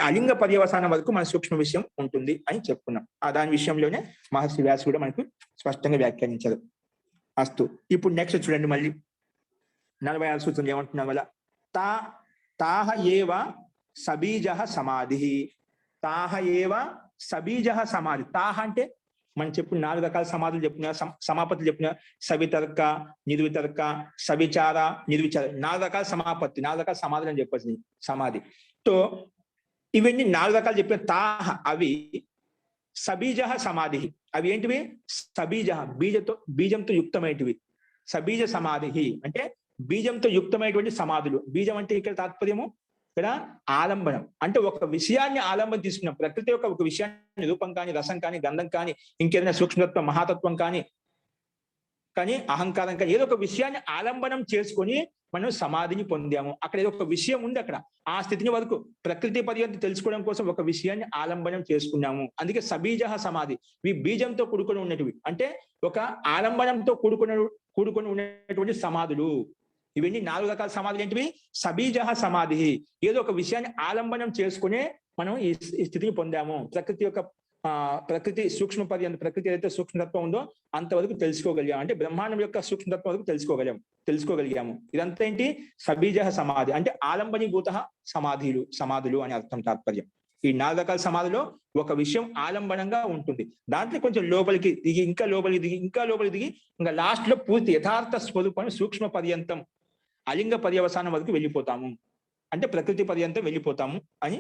అలింగ పర్యవసానం వరకు మన సూక్ష్మ విషయం ఉంటుంది అని చెప్పుకున్నాం. దాని విషయంలోనే మహర్షి వ్యాస్ కూడా మనకు స్పష్టంగా వ్యాఖ్యానించారు. అస్తు. ఇప్పుడు నెక్స్ట్ చూడండి, మళ్ళీ 46 సూత్రం ఏమంటున్నాం వల్ల, తాహ ఏవ సబీజ సమాధి. తాహ ఏవ సబీజ సమాధి. తాహ అంటే మనం చెప్పిన 4 రకాల సమాధులు చెప్పిన, సమాపత్తులు చెప్పిన, సవితర్క, నిర్వితర్క, సవిచార, నిర్విచార, 4 రకాల సమాపత్తి, 4 రకాల సమాధులు అని చెప్పచ్చు. సమాధి తో ఇవన్నీ 4 రకాలు చెప్పిన తాహ, అవి సబీజ సమాధి. అవి ఏంటివి, సబీజ బీజంతో యుక్తమైనవి. సబీజ సమాధి అంటే బీజంతో యుక్తమైనటువంటి సమాధులు. బీజం అంటే ఇక్కడ తాత్పర్యము, ఇక్కడ ఆలంబనం అంటే ఒక విషయాన్ని ఆలంబనం తీసుకున్నాం. ప్రకృతి యొక్క ఒక విషయాన్ని, రూపం కానీ, రసం కానీ, గంధం కానీ, ఇంకేదైనా సూక్ష్మతత్వం, మహాతత్వం కానీ అహంకారం కానీ, ఏదో ఒక విషయాన్ని ఆలంబనం చేసుకొని మనం సమాధిని పొందాము. అక్కడ ఏదో ఒక విషయం ఉంది, అక్కడ ఆ స్థితిని వరకు ప్రకృతి పర్యంతం తెలుసుకోవడం కోసం ఒక విషయాన్ని ఆలంబనం చేసుకున్నాము. అందుకే సబీజ సమాధి. ఇవి బీజంతో కూడుకొని ఉన్నటివి, అంటే ఒక ఆలంబనంతో కూడుకొని ఉన్నటువంటి సమాధులు. ఇవన్నీ 4 రకాల సమాధులు ఏంటివి, సబీజ సమాధి. ఏదో ఒక విషయాన్ని ఆలంబనం చేసుకునే మనం ఈ స్థితిని పొందాము. ప్రకృతి సూక్ష్మ పర్యంతం, ప్రకృతి ఏదైతే సూక్ష్మతత్వం ఉందో అంతవరకు తెలుసుకోగలిగాము. అంటే బ్రహ్మాండం యొక్క సూక్ష్మతత్వం వరకు తెలుసుకోగలిగాము. ఇదంతా ఏంటి, సబీజ సమాధి అంటే ఆలంబనీభూత సమాధులు అని అర్థం, తాత్పర్యం. ఈ 4 రకాల సమాధిలో ఒక విషయం ఆలంబనంగా ఉంటుంది. దాంట్లో కొంచెం లోపలికి దిగి, ఇంకా లోపలికి దిగి ఇంకా లాస్ట్ లో పూర్తి యథార్థ స్వరూపాన్ని సూక్ష్మ పర్యంతం, అలింగ పర్యవసానం వరకు వెళ్ళిపోతాము. అంటే ప్రకృతి పర్యంతం వెళ్ళిపోతాము అని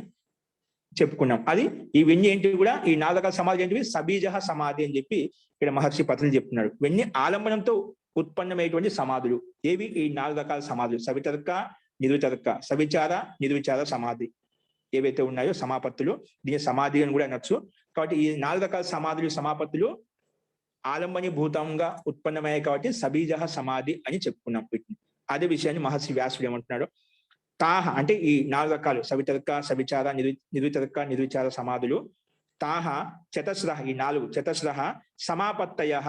చెప్పుకున్నాం. అది ఇవన్నీ ఏంటివి కూడా, ఈ 4 రకాల సమాధి ఏంటివి, సబీజ సమాధి అని చెప్పి ఇక్కడ మహర్షి పత్రులు చెప్తున్నాడు. ఇవన్నీ ఆలంబనంతో ఉత్పన్నమైనటువంటి సమాధులు. ఏవి, ఈ 4 రకాల సమాధులు, సవితర్క, నిర్వితర్క, సవిచార, నిర్విచార సమాధి ఏవైతే ఉన్నాయో సమాపత్తులు, దీని సమాధి అని కూడా అనొచ్చు. కాబట్టి ఈ 4 రకాల సమాధులు, సమాపత్తులు ఆలంబనీభూతంగా ఉత్పన్నమయ్యాయి కాబట్టి సబీజ సమాధి అని చెప్పుకున్నాం వీటిని. అదే విషయాన్ని మహర్షి వ్యాసుడు ఏమంటున్నాడు, తాహ అంటే ఈ 4 రకాలు సవితర్క, సవిచార, నిర్వితర్క, నిర్విచార సమాధులు. తాహ చతస్రః, ఈ 4 చతస్రః సమాపత్తయః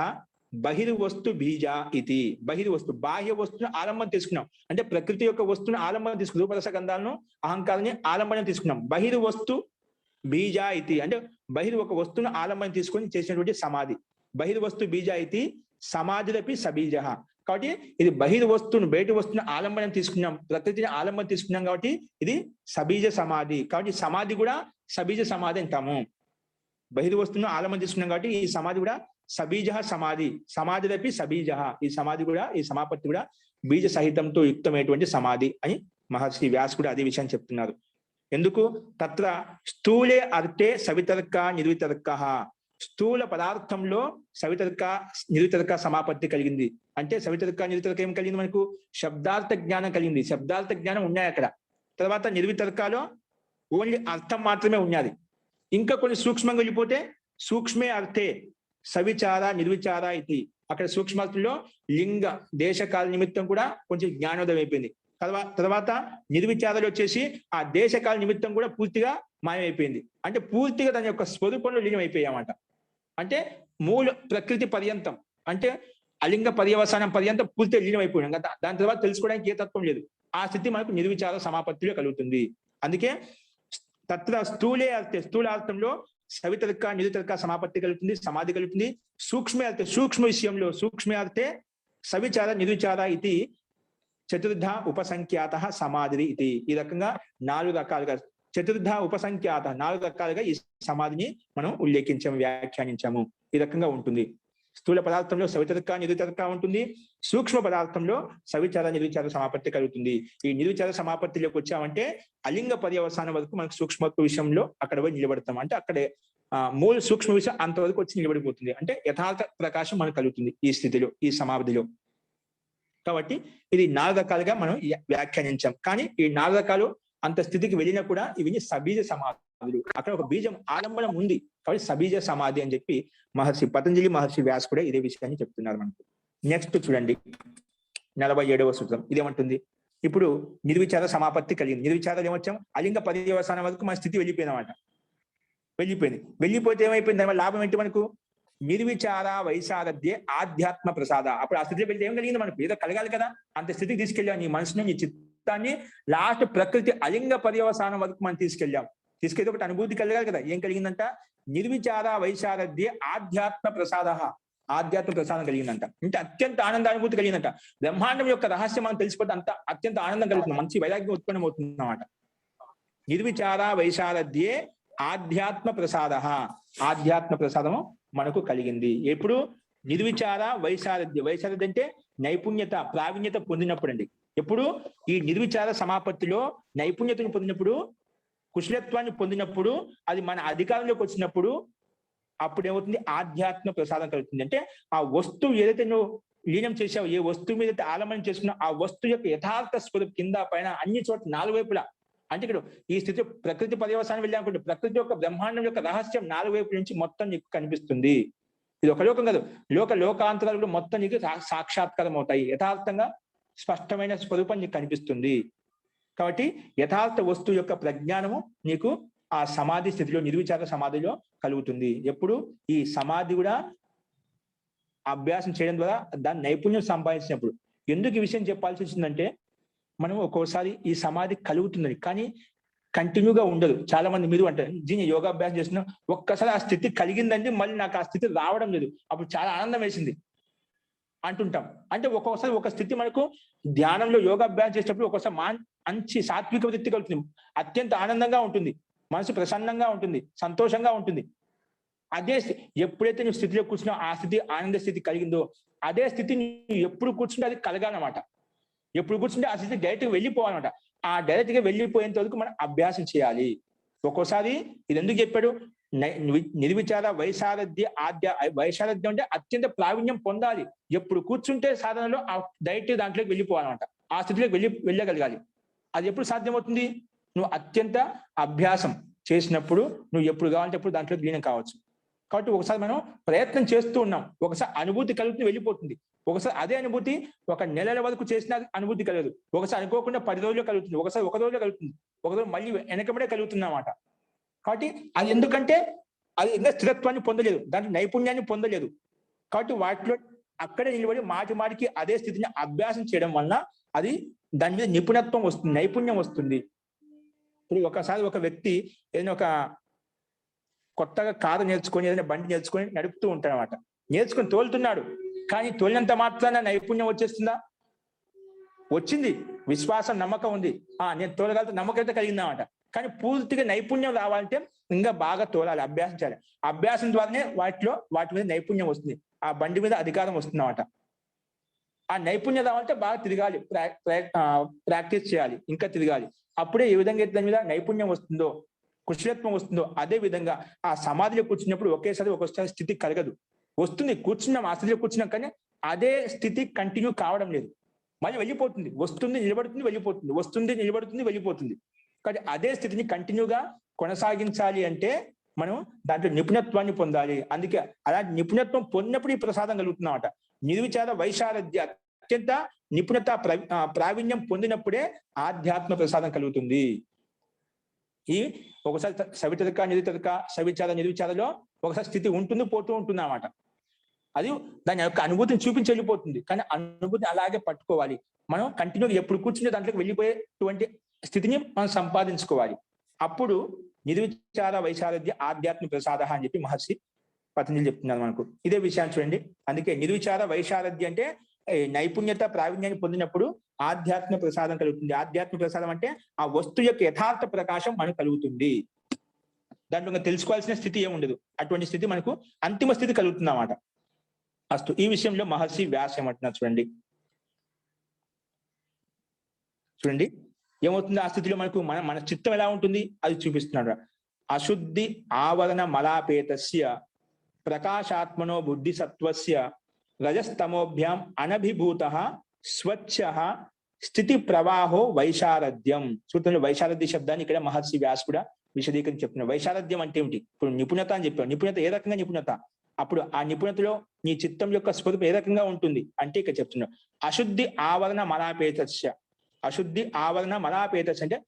బహిర్వస్తు బీజ ఇది. బహిర్వస్తు బాహ్య వస్తువును ఆలంబనం తీసుకున్నాం. అంటే ప్రకృతి యొక్క వస్తువును ఆలంబనం తీసుకున్నాం. రూపరస గంధాలను, అహంకారాన్ని ఆలంబనం తీసుకున్నాం. బహిర్వస్తు బీజ ఇది అంటే ఒక వస్తువును ఆలంబనం తీసుకొని చేసినటువంటి సమాధి. బహిర్వస్తు బీజ ఇది సమాధిరపి సబీజ. కాబట్టి ఇది బహిర్వస్తువును, బయట వస్తువును ఆలంబనం తీసుకున్నాం, ప్రకృతిని ఆలంబనం తీసుకున్నాం కాబట్టి ఇది సబీజ సమాధి. కాబట్టి సమాధి కూడా సబీజ సమాధి అంటాము. బహిర్వస్తువును ఆలంబనం తీసుకున్నాం కాబట్టి ఈ సమాధి కూడా సబీజ సమాధి. సమాధిరపి సబీజ, ఈ సమాధి కూడా, ఈ సమాపత్తి కూడా బీజ సహితంతో యుక్తమైనటువంటి సమాధి అని మహర్షి వ్యాస్ కూడా అదే విషయాన్ని చెప్తున్నారు. ఎందుకు, తత్ర స్థూలే అర్థే సవితర్క నిర్వితర్క. స్థూల పదార్థంలో సవితర్క నిర్వితర్క సమాపత్తి కలిగింది. అంటే సవితర్క నిర్వితర్క ఏం కలిగింది, మనకు శబ్దార్థ జ్ఞానం కలిగింది. శబ్దార్థ జ్ఞానం ఉన్నాయి అక్కడ. తర్వాత నిర్వితర్కాలో ఓన్లీ అర్థం మాత్రమే ఉన్నది. ఇంకా కొన్ని సూక్ష్మంగా వెళ్ళిపోతే సూక్ష్మే అర్థే సవిచార నిర్విచార ఇది. అక్కడ సూక్ష్మార్థంలో లింగ దేశకాల నిమిత్తం కూడా కొంచెం జ్ఞానోదయం అయిపోయింది. తర్వాత నిర్విచారాలు వచ్చేసి ఆ దేశకాల నిమిత్తం కూడా పూర్తిగా మాయమైపోయింది. అంటే పూర్తిగా దాని యొక్క స్వరూపంలో లీనం అయిపోయామాట. అంటే మూల ప్రకృతి పర్యంతం, అంటే అలింగ పర్యవసానం పర్యంతం పూర్తిగా లీనం అయిపోయాం. దాని తర్వాత తెలుసుకోవడానికి ఏ తత్వం లేదు. ఆ స్థితి మనకు నిర్విచార సమాపత్తిలో కలుగుతుంది. అందుకే తత్ర స్థూలే అర్థే, స్థూలార్థంలో సవితర్క నిరుతర్క సమాపత్తి కలుగుతుంది, సమాధి కలుగుతుంది. సూక్ష్మే అర్థే, సూక్ష్మ విషయంలో సూక్ష్మే అర్థే సవిచార నిర్విచార ఇది చతుర్థ ఉపసంఖ్యాత సమాధి ఇది. ఈ రకంగా 4 రకాలుగా చతుర్థ ఉపసంఖ్యాత 4 రకాలుగా ఈ సమాధిని మనం ఉల్లేఖించాము, వ్యాఖ్యానించాము. ఈ రకంగా ఉంటుంది. స్థూల పదార్థంలో సవితర్క నిర్వితర్క ఉంటుంది. సూక్ష్మ పదార్థంలో సవిచార నిర్విచార సమాపత్తి కలుగుతుంది. ఈ నిర్విచార సమాపత్తిలోకి వచ్చామంటే అలింగ పర్యవసానం వరకు మనకు సూక్ష్మత్వ విషయంలో అక్కడ పోయి నిలబడతాం. అంటే అక్కడే మూల సూక్ష్మ విషయం అంతవరకు వచ్చి నిలబడిపోతుంది. అంటే యథార్థ ప్రకాశం మనకు కలుగుతుంది ఈ స్థితిలో, ఈ సమాధిలో. కాబట్టి ఇది 4 రకాలుగా మనం వ్యాఖ్యానించాం. కానీ ఈ 4 రకాలు అంత స్థితికి వెళ్ళినా కూడా ఇవి సబీజ సమాధులు. అక్కడ ఒక బీజం ఆలంబనం ఉంది కాబట్టి సబీజ సమాధి అని చెప్పి పతంజలి మహర్షి వ్యాస్ కూడా ఇదే విషయాన్ని చెప్తున్నారు మనకు. నెక్స్ట్ చూడండి 47వ సూత్రం. ఇదేమంటుంది? ఇప్పుడు నిర్విచార సమాపత్తి కలిగింది. నిర్విచారాలు ఏమొచ్చాం? అలింగ పర్యవసానం వరకు మన స్థితి వెళ్ళిపోయిందన్నమాట. వెళ్ళిపోతే ఏమైపోయింది? దాని లాభం ఏంటి మనకు? నిర్విచార వైశారథ్యే ఆధ్యాత్మ ప్రసాద. అప్పుడు ఆ స్థితికి వెళ్తే ఏం కలిగింది మనకు? ఏదో కలగాలి కదా. అంత స్థితికి తీసుకెళ్ళాం నీ మనసుని, నీ చిత్తాన్ని. లాస్ట్ ప్రకృతి అలింగ పర్యవసానం వరకు మనం తీసుకెళ్తే ఒకటి అనుభూతి కలగాలి కదా. ఏం కలిగిందంట? నిర్విచార వైశారథ్యే ఆధ్యాత్మ ప్రసాద. ఆధ్యాత్మ ప్రసాదం కలిగిందంట. అంటే అత్యంత ఆనందానుభూతి కలిగిందంట. బ్రహ్మాండం యొక్క రహస్యం మనం తెలిసిపోతే అంత అత్యంత ఆనందం కలుగుతుంది, మంచి వైరాగ్యం ఉత్పన్నమవుతుంది అన్నమాట. నిర్విచార వైశారథ్యే ఆధ్యాత్మ ప్రసాద. ఆధ్యాత్మ ప్రసాదము మనకు కలిగింది. ఎప్పుడు? నిర్విచార వైశారథ్య. వైశారథ్య అంటే నైపుణ్యత, ప్రావీణ్యత పొందినప్పుడు అండి. ఎప్పుడు? ఈ నిర్విచార సమాపత్తిలో నైపుణ్యతను పొందినప్పుడు, కుశలత్వాన్ని పొందినప్పుడు, అది మన అధికారంలోకి వచ్చినప్పుడు అప్పుడు ఏమవుతుంది? ఆధ్యాత్మ ప్రసాదం కలుగుతుంది. అంటే ఆ వస్తువు ఏదైతే నువ్వు లీనం చేసావు, ఏ వస్తువు మీద ఆలంబనం చేసుకున్నావు, ఆ వస్తువు యొక్క యథార్థ స్వరూపం కింద పైన అన్ని చోట్ల 4 వైపులా. అంటే ఇక్కడ ఈ స్థితి ప్రకృతి పర్యవసానం వెళ్ళామనుకుంటే ప్రకృతి యొక్క బ్రహ్మాండం యొక్క రహస్యం 4 వైపుల నుంచి మొత్తం నీకు కనిపిస్తుంది. ఇది ఒక లోకం కాదు, లోకాంతరాలు మొత్తం నీకు సాక్షాత్కారం అవుతాయి. యథార్థంగా స్పష్టమైన స్వరూపం నీకు కనిపిస్తుంది. కాబట్టి యథార్థ వస్తువు యొక్క ప్రజ్ఞానము నీకు ఆ సమాధి స్థితిలో, నిర్విచార సమాధిలో కలుగుతుంది. ఎప్పుడు? ఈ సమాధి కూడా అభ్యాసం చేయడం ద్వారా దాని నైపుణ్యం సంపాదించినప్పుడు. ఎందుకు ఈ విషయం చెప్పాల్సి వచ్చిందంటే, మనం ఒక్కోసారి ఈ సమాధి కలుగుతుందని కానీ కంటిన్యూగా ఉండదు. చాలా మంది మీరు అంటారు, దీన్ని యోగాభ్యాసం చేస్తున్నా ఒక్కసారి ఆ స్థితి కలిగిందండి, మళ్ళీ నాకు ఆ స్థితి రావడం లేదు, అప్పుడు చాలా ఆనందం వేసింది అంటుంటాం. అంటే ఒక్కొక్కసారి ఒక స్థితి మనకు ధ్యానంలో యోగాభ్యాసం చేసేటప్పుడు ఒక్కోసారి మంచి సాత్విక వృత్తి కలుగుతుంది, అత్యంత ఆనందంగా ఉంటుంది, మనసు ప్రసన్నంగా ఉంటుంది, సంతోషంగా ఉంటుంది. అదే ఎప్పుడైతే నువ్వు స్థితిలో కూర్చున్నావు, ఆ స్థితి ఆనంద స్థితి కలిగిందో అదే స్థితి నువ్వు ఎప్పుడు కూర్చుంటే అది కలగాలన్నమాట. ఎప్పుడు కూర్చుంటే ఆ స్థితి డైరెక్ట్గా వెళ్ళిపోవాలన్నమాట. ఆ డైరెక్ట్గా వెళ్ళిపోయేంత వరకు మనం అభ్యాసం చేయాలి. ఒక్కోసారి ఇది ఎందుకు చెప్పాడు? నిర్విచార వైశారథ్య వైశారథ్యం అంటే అత్యంత ప్రావీణ్యం పొందాలి. ఎప్పుడు కూర్చుంటే సాధనలో ఆ డైరెక్ట్ దాంట్లోకి వెళ్ళిపోవాలన్నమాట. ఆ స్థితిలోకి వెళ్ళగలగాలి. అది ఎప్పుడు సాధ్యమవుతుంది? నువ్వు అత్యంత అభ్యాసం చేసినప్పుడు నువ్వు ఎప్పుడు కావాలంటే ఎప్పుడు దాంట్లో లీనం కావచ్చు. కాబట్టి ఒకసారి మనం ప్రయత్నం చేస్తూ ఉన్నాం, ఒకసారి అనుభూతి కలుగుతుంది, వెళ్ళిపోతుంది. ఒకసారి అదే అనుభూతి 1 నెలల వరకు చేసిన అనుభూతి కలగదు. ఒకసారి అనుకోకుండా 10 రోజుల్లో కలుగుతుంది, ఒకసారి 1 రోజులో కలుగుతుంది, ఒక రోజు మళ్ళీ వెనకబడే కలుగుతుంది అన్నమాట. కాబట్టి అది ఎందుకంటే అది ఇంకా స్థిరత్వాన్ని పొందలేదు, దాంట్లో నైపుణ్యాన్ని పొందలేదు. కాబట్టి వాటిలో అక్కడే నిలబడి మాటికి అదే స్థితిని అభ్యాసం చేయడం వలన అది దాని మీద నిపుణత్వం వస్తుంది, నైపుణ్యం వస్తుంది. ఇప్పుడు ఒకసారి ఒక వ్యక్తి ఏదైనా ఒక కొత్తగా కారు నేర్చుకొని, ఏదైనా బండి నేర్చుకొని నడుపుతూ ఉంటాడు అనమాట. నేర్చుకొని తోలుతున్నాడు, కానీ తోలినంత మాత్రాన నైపుణ్యం వచ్చేస్తుందా? వచ్చింది, విశ్వాసం, నమ్మకం ఉంది, నేను తోలగలుగుతా నమ్మకం అయితే కలిగిందన్నమాట. కానీ పూర్తిగా నైపుణ్యం రావాలంటే ఇంకా బాగా తోలాలి, అభ్యాసం చేయాలి. అభ్యాసం ద్వారానే వాటి మీద నైపుణ్యం వస్తుంది, ఆ బండి మీద అధికారం వస్తుంది అన్నమాట. ఆ నైపుణ్యం రావాలంటే బాగా తిరగాలి, ప్రాక్టీస్ చేయాలి, ఇంకా తిరగాలి. అప్పుడే ఏ విధంగా దాని మీద నైపుణ్యం వస్తుందో, కుశలత్వం వస్తుందో, అదే విధంగా ఆ సమాధిలో కూర్చున్నప్పుడు ఒకేసారి స్థితి కలగదు. వస్తుంది, కూర్చున్నాం, ఆ స్థితిలో కూర్చున్నాం, కానీ అదే స్థితి కంటిన్యూ కావడం లేదు, మళ్ళీ వెళ్ళిపోతుంది. వస్తుంది, నిలబడుతుంది, వెళ్ళిపోతుంది, వస్తుంది, నిలబడుతుంది, వెళ్ళిపోతుంది. కానీ అదే స్థితిని కంటిన్యూగా కొనసాగించాలి అంటే మనం దాంట్లో నిపుణత్వాన్ని పొందాలి. అందుకే అలాంటి నిపుణత్వం పొందినప్పుడు ఈ ప్రసాదం కలుగుతుందన్నమాట. నిర్విచార వైశారద్య అత్యంత నిపుణత ప్రావీణ్యం పొందినప్పుడే ఆధ్యాత్మ ప్రసాదం కలుగుతుంది. ఈ ఒకసారి సవితరక నిరుతరక సవిచార నిర్విచారలో ఒకసారి స్థితి ఉంటుంది పోతూ ఉంటుంది అన్నమాట. అది దాని యొక్క అనుభూతిని చూపించి వెళ్ళిపోతుంది. కానీ అనుభూతిని అలాగే పట్టుకోవాలి. మనం కంటిన్యూగా ఎప్పుడు కూర్చునే దాంట్లోకి వెళ్ళిపోయేటువంటి స్థితిని మనం సంపాదించుకోవాలి. అప్పుడు నిర్విచార వైశారద్య ఆధ్యాత్మిక ప్రసాద అని చెప్పి మహర్షి పతంజలి చెప్తున్నారు మనకు. ఇదే విషయాన్ని చూడండి. అందుకే నిర్విచార వైశారద్య అంటే నైపుణ్యత ప్రావీణ్యాన్ని పొందినప్పుడు ఆధ్యాత్మిక ప్రసాదం కలుగుతుంది. ఆధ్యాత్మిక ప్రసాదం అంటే ఆ వస్తు యొక్క యథార్థ ప్రకాశం మనకు కలుగుతుంది. దాంట్లో తెలుసుకోవాల్సిన స్థితి ఏముండదు. అటువంటి స్థితి మనకు అంతిమ స్థితి కలుగుతుంది అన్నమాట. అస్తు. ఈ విషయంలో మహర్షి వ్యాస ఏమంటున్నారు చూడండి. చూడండి ఏమవుతుంది ఆ స్థితిలో మనకు మన చిత్తం ఎలా ఉంటుంది అది చూపిస్తున్నాడు. అశుద్ధి ఆవరణ మలాపేతస్య ప్రకాశాత్మనో బుద్ధి సత్వస్య రజస్తమోభ్యాం అనభిభూత స్వచ్ఛ స్థితి ప్రవాహో వైశారద్యం. చూడండి వైశారద్య శబ్దాన్ని ఇక్కడ మహర్షి వ్యాస్ కూడా విశదీకరించి చెప్తున్నారు. వైశారద్యం అంటే ఏమిటి? ఇప్పుడు నిపుణత అని చెప్పాం. నిపుణత ఏ రకంగా నిపుణత? అప్పుడు ఆ నిపుణతలో నీ చిత్తం యొక్క స్వరూపం ఏ రకంగా ఉంటుంది అంటే ఇక్కడ చెప్తున్నాడు. అశుద్ధి ఆవరణ మలాపేతస్య. అశుద్ధి ఆవరణ మలాపేతస్య అంటే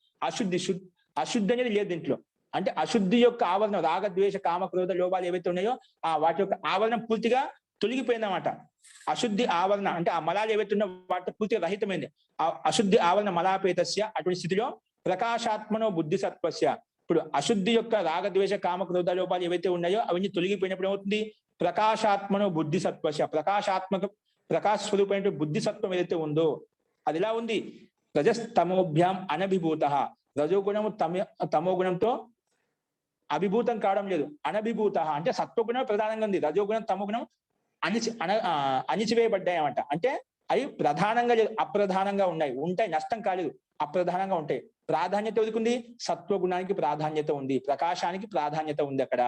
అశుద్ధి అనేది లేదు దీంట్లో. అంటే అశుద్ధి యొక్క ఆవరణ రాగద్వేష కామ క్రోధ లోపాలు ఏవైతే ఉన్నాయో ఆ వాటి యొక్క ఆవరణ పూర్తిగా తొలగిపోయిందన్నమాట. అశుద్ధి ఆవరణ అంటే ఆ మలాలు ఏవైతే ఉన్నాయో వాటి పూర్తిగా రహితమైంది. ఆ అశుద్ధి ఆవరణ మలాపేతస్య అటువంటి స్థితిలో ప్రకాశాత్మనో బుద్ధి సత్వస్య. ఇప్పుడు అశుద్ధి యొక్క రాగద్వేష కామ క్రోధ లోపాలు ఏవైతే ఉన్నాయో అవన్నీ తొలగిపోయినప్పుడు ఏమవుతుంది? ప్రకాశాత్మనో బుద్ధి సత్వస్య. ప్రకాశ స్వరూపమైన బుద్ధి సత్వం ఏదైతే ఉందో అది ఎలా ఉంది? రజస్తమోభ్యాం అనభిభూత. రజోగుణము తమోగుణంతో అభిభూతం కావడం లేదు. అనభిభూత అంటే సత్వగుణం ప్రధానంగా ఉంది. రజోగుణం తమోగుణం అణిచివేయబడ్డాయి అన్నమాట. అంటే అవి ప్రధానంగా లేదు, అప్రధానంగా ఉంటాయి. నష్టం కాలేదు, అప్రధానంగా ఉంటాయి. ప్రాధాన్యత ఎందుకుంది? సత్వగుణానికి ప్రాధాన్యత ఉంది, ప్రకాశానికి ప్రాధాన్యత ఉంది అక్కడ.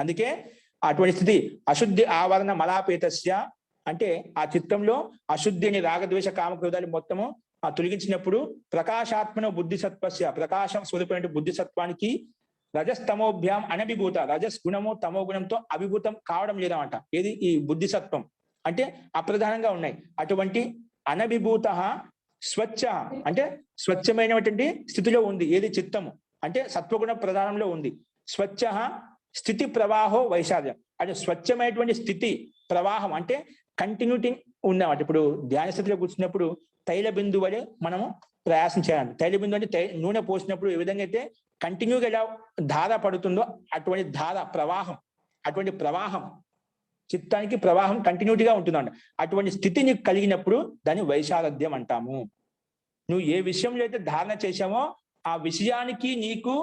అందుకే అటువంటి స్థితి అశుద్ధి ఆవరణ మలాపేతస్య అంటే ఆ చిత్తంలో అశుద్ధి అని రాగద్వేష కామక్రోధాలు మొత్తము తొలగించినప్పుడు ప్రకాశాత్మన బుద్ధి సత్వస్య ప్రకాశం స్వరూపమైన బుద్ధి సత్వానికి రజస్తమోభ్యాం అనభిభూత. రజస్ గుణము తమో గుణంతో అభిభూతం కావడం లేదన్నమాట. ఏది? ఈ బుద్ధి సత్వం అంటే అప్రధానంగా ఉన్నాయి. అటువంటి అనభిభూత స్వచ్ఛ అంటే స్వచ్ఛమైనటువంటి స్థితిలో ఉంది. ఏది? చిత్తము అంటే సత్వగుణ ప్రధానంలో ఉంది. స్వచ్ఛ స్థితి ప్రవాహో వైశాల్యం అంటే స్వచ్ఛమైనటువంటి స్థితి ప్రవాహం అంటే కంటిన్యూటీ ఉందన్నమాట. ఇప్పుడు ధ్యాన స్థితిలో కూర్చున్నప్పుడు తైల బిందు వలె మనము ప్రయాసం చేయాలి. తైల బిందు అంటే నూనె పోసినప్పుడు ఏ విధంగా అయితే కంటిన్యూగా ఎలా ధార పడుతుందో అటువంటి ధార ప్రవాహం, అటువంటి ప్రవాహం చిత్తానికి ప్రవాహం కంటిన్యూటీగా ఉంటుందంట. అటువంటి స్థితి నీకు కలిగినప్పుడు దాన్ని వైశారద్యం అంటాము. నువ్వు ఏ విషయంలో అయితే ధారణ చేశామో ఆ విషయానికి నీకు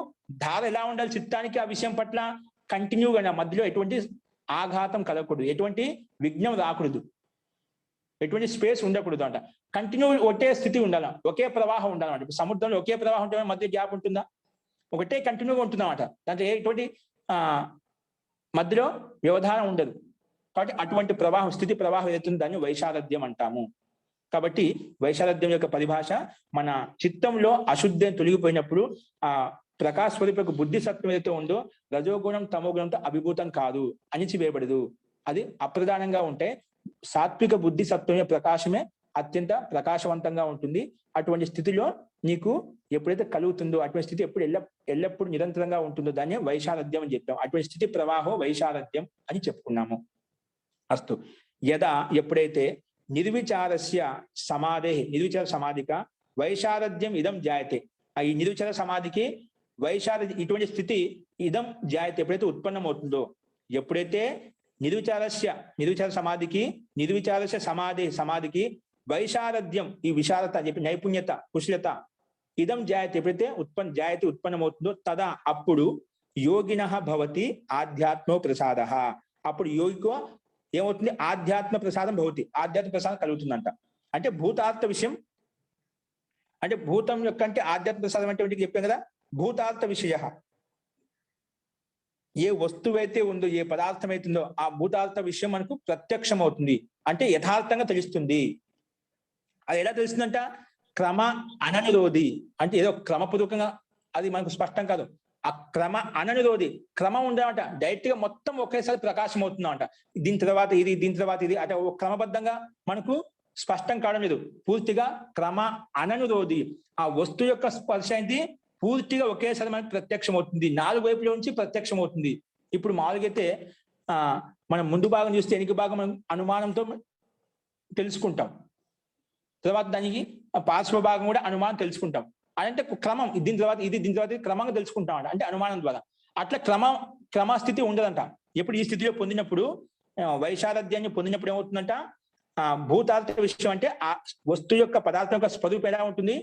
ధార ఎలా ఉండాలి? చిత్తానికి ఆ విషయం పట్ల కంటిన్యూగా మధ్యలో ఎటువంటి ఆఘాతం కలగకూడదు, ఎటువంటి విఘ్నం రాకూడదు, ఎటువంటి స్పేస్ ఉండకూడదు అంట. కంటిన్యూ ఒకే స్థితి ఉండాలి, ఒకే ప్రవాహం ఉండాలన్నమాట. ఇప్పుడు సముద్రంలో ఒకే ప్రవాహం ఉంటే మధ్య గ్యాప్ ఉంటుందా? ఒకటే కంటిన్యూగా ఉంటుందన్నమాట. దాంట్లో ఎటువంటి మధ్యలో వ్యవధానం ఉండదు. కాబట్టి అటువంటి ప్రవాహం స్థితి ప్రవాహం ఏదైతుందో దాన్ని వైశారద్యం అంటాము. కాబట్టి వైశారద్యం యొక్క పరిభాష మన చిత్తంలో అశుద్ధి తొలగిపోయినప్పుడు ఆ ప్రకాశ స్వరూపకు బుద్ధి సత్వం ఏదైతే ఉందో రజోగుణం తమోగుణంతో అభిభూతం కాదు, అణిచివేయబడదు, అది అప్రధానంగా ఉంటే సాత్విక బుద్ధి సత్వమే ప్రకాశమే అత్యంత ప్రకాశవంతంగా ఉంటుంది. అటువంటి స్థితిలో నీకు ఎప్పుడైతే కలుగుతుందో అటువంటి స్థితి ఎల్లప్పుడు నిరంతరంగా ఉంటుందో దాన్ని వైశారద్యం అని చెప్పాం. అటువంటి స్థితి ప్రవాహో వైశారద్యం అని చెప్పుకున్నాము. అస్తు. యదా ఎప్పుడైతే నిర్విచారస్య సమాధే నిర్విచార సమాధిక వైశారద్యం ఇదం జాయతే. ఈ నిర్విచార సమాధికి ఇటువంటి స్థితి ఇదం జాయతే ఎప్పుడైతే ఉత్పన్నమవుతుందో, ఎప్పుడైతే నిర్విచార సమాధికి సమాధికి వైశారద్యం ఈ విశారత చెప్పి నైపుణ్యత కుశలత ఇదం జాయతే ఎప్పుడైతే ఉత్పన్నమవుతుందో తదా అప్పుడు యోగినః భవతి ఆధ్యాత్మో ప్రసాద. అప్పుడు యోగికో ఏమవుతుంది? ఆధ్యాత్మ ప్రసాదం భవతి, ఆధ్యాత్మ ప్రసాదం కలుగుతుందంట. అంటే భూతార్థ విషయం అంటే భూతం యొక్క అంటే ఆధ్యాత్మ ప్రసాదం అంటే చెప్పాం కదా. భూతార్థ విషయ ఏ వస్తువైతే ఉందో ఏ పదార్థం అవుతుందో ఆ భూతార్థ విషయం మనకు ప్రత్యక్షం అవుతుంది, అంటే యథార్థంగా తెలుస్తుంది. అది ఎలా తెలుస్తుందంట? క్రమ అననిరోధి అంటే ఏదో క్రమపూర్వకంగా అది మనకు స్పష్టం కాదు, ఆ క్రమ అననురోధి క్రమం ఉండదంట, డైరెక్ట్ గా మొత్తం ఒకేసారి ప్రకాశం అవుతుందంట. దీని తర్వాత ఇది, దీని తర్వాత ఇది, అంటే క్రమబద్ధంగా మనకు స్పష్టం కావడం లేదు. పూర్తిగా క్రమ అననురోధి, ఆ వస్తువు యొక్క స్పర్శ అనేది పూర్తిగా ఒకేసారి మనకు ప్రత్యక్షం అవుతుంది, 4 వైపుల నుంచి ప్రత్యక్షం అవుతుంది. ఇప్పుడు మామూలుగా అయితే మనం ముందు భాగం చూస్తే వెనుక భాగం మనం అనుమానంతో తెలుసుకుంటాం, తర్వాత దానికి పార్శ్వ భాగం కూడా అనుమానం తెలుసుకుంటాం. అంటే క్రమం, దీని తర్వాత ఇది, దీని తర్వాత క్రమంగా తెలుసుకుంటాం అంటే అనుమానం ద్వారా. అట్లా క్రమస్థితి ఉండదంట. ఎప్పుడు ఈ స్థితిలో పొందినప్పుడు, వైశారధ్యాన్ని పొందినప్పుడు ఏమవుతుందంట, భూతార్థ విషయం అంటే ఆ వస్తువు యొక్క పదార్థం యొక్క స్వరూపం ఎలా ఉంటుంది,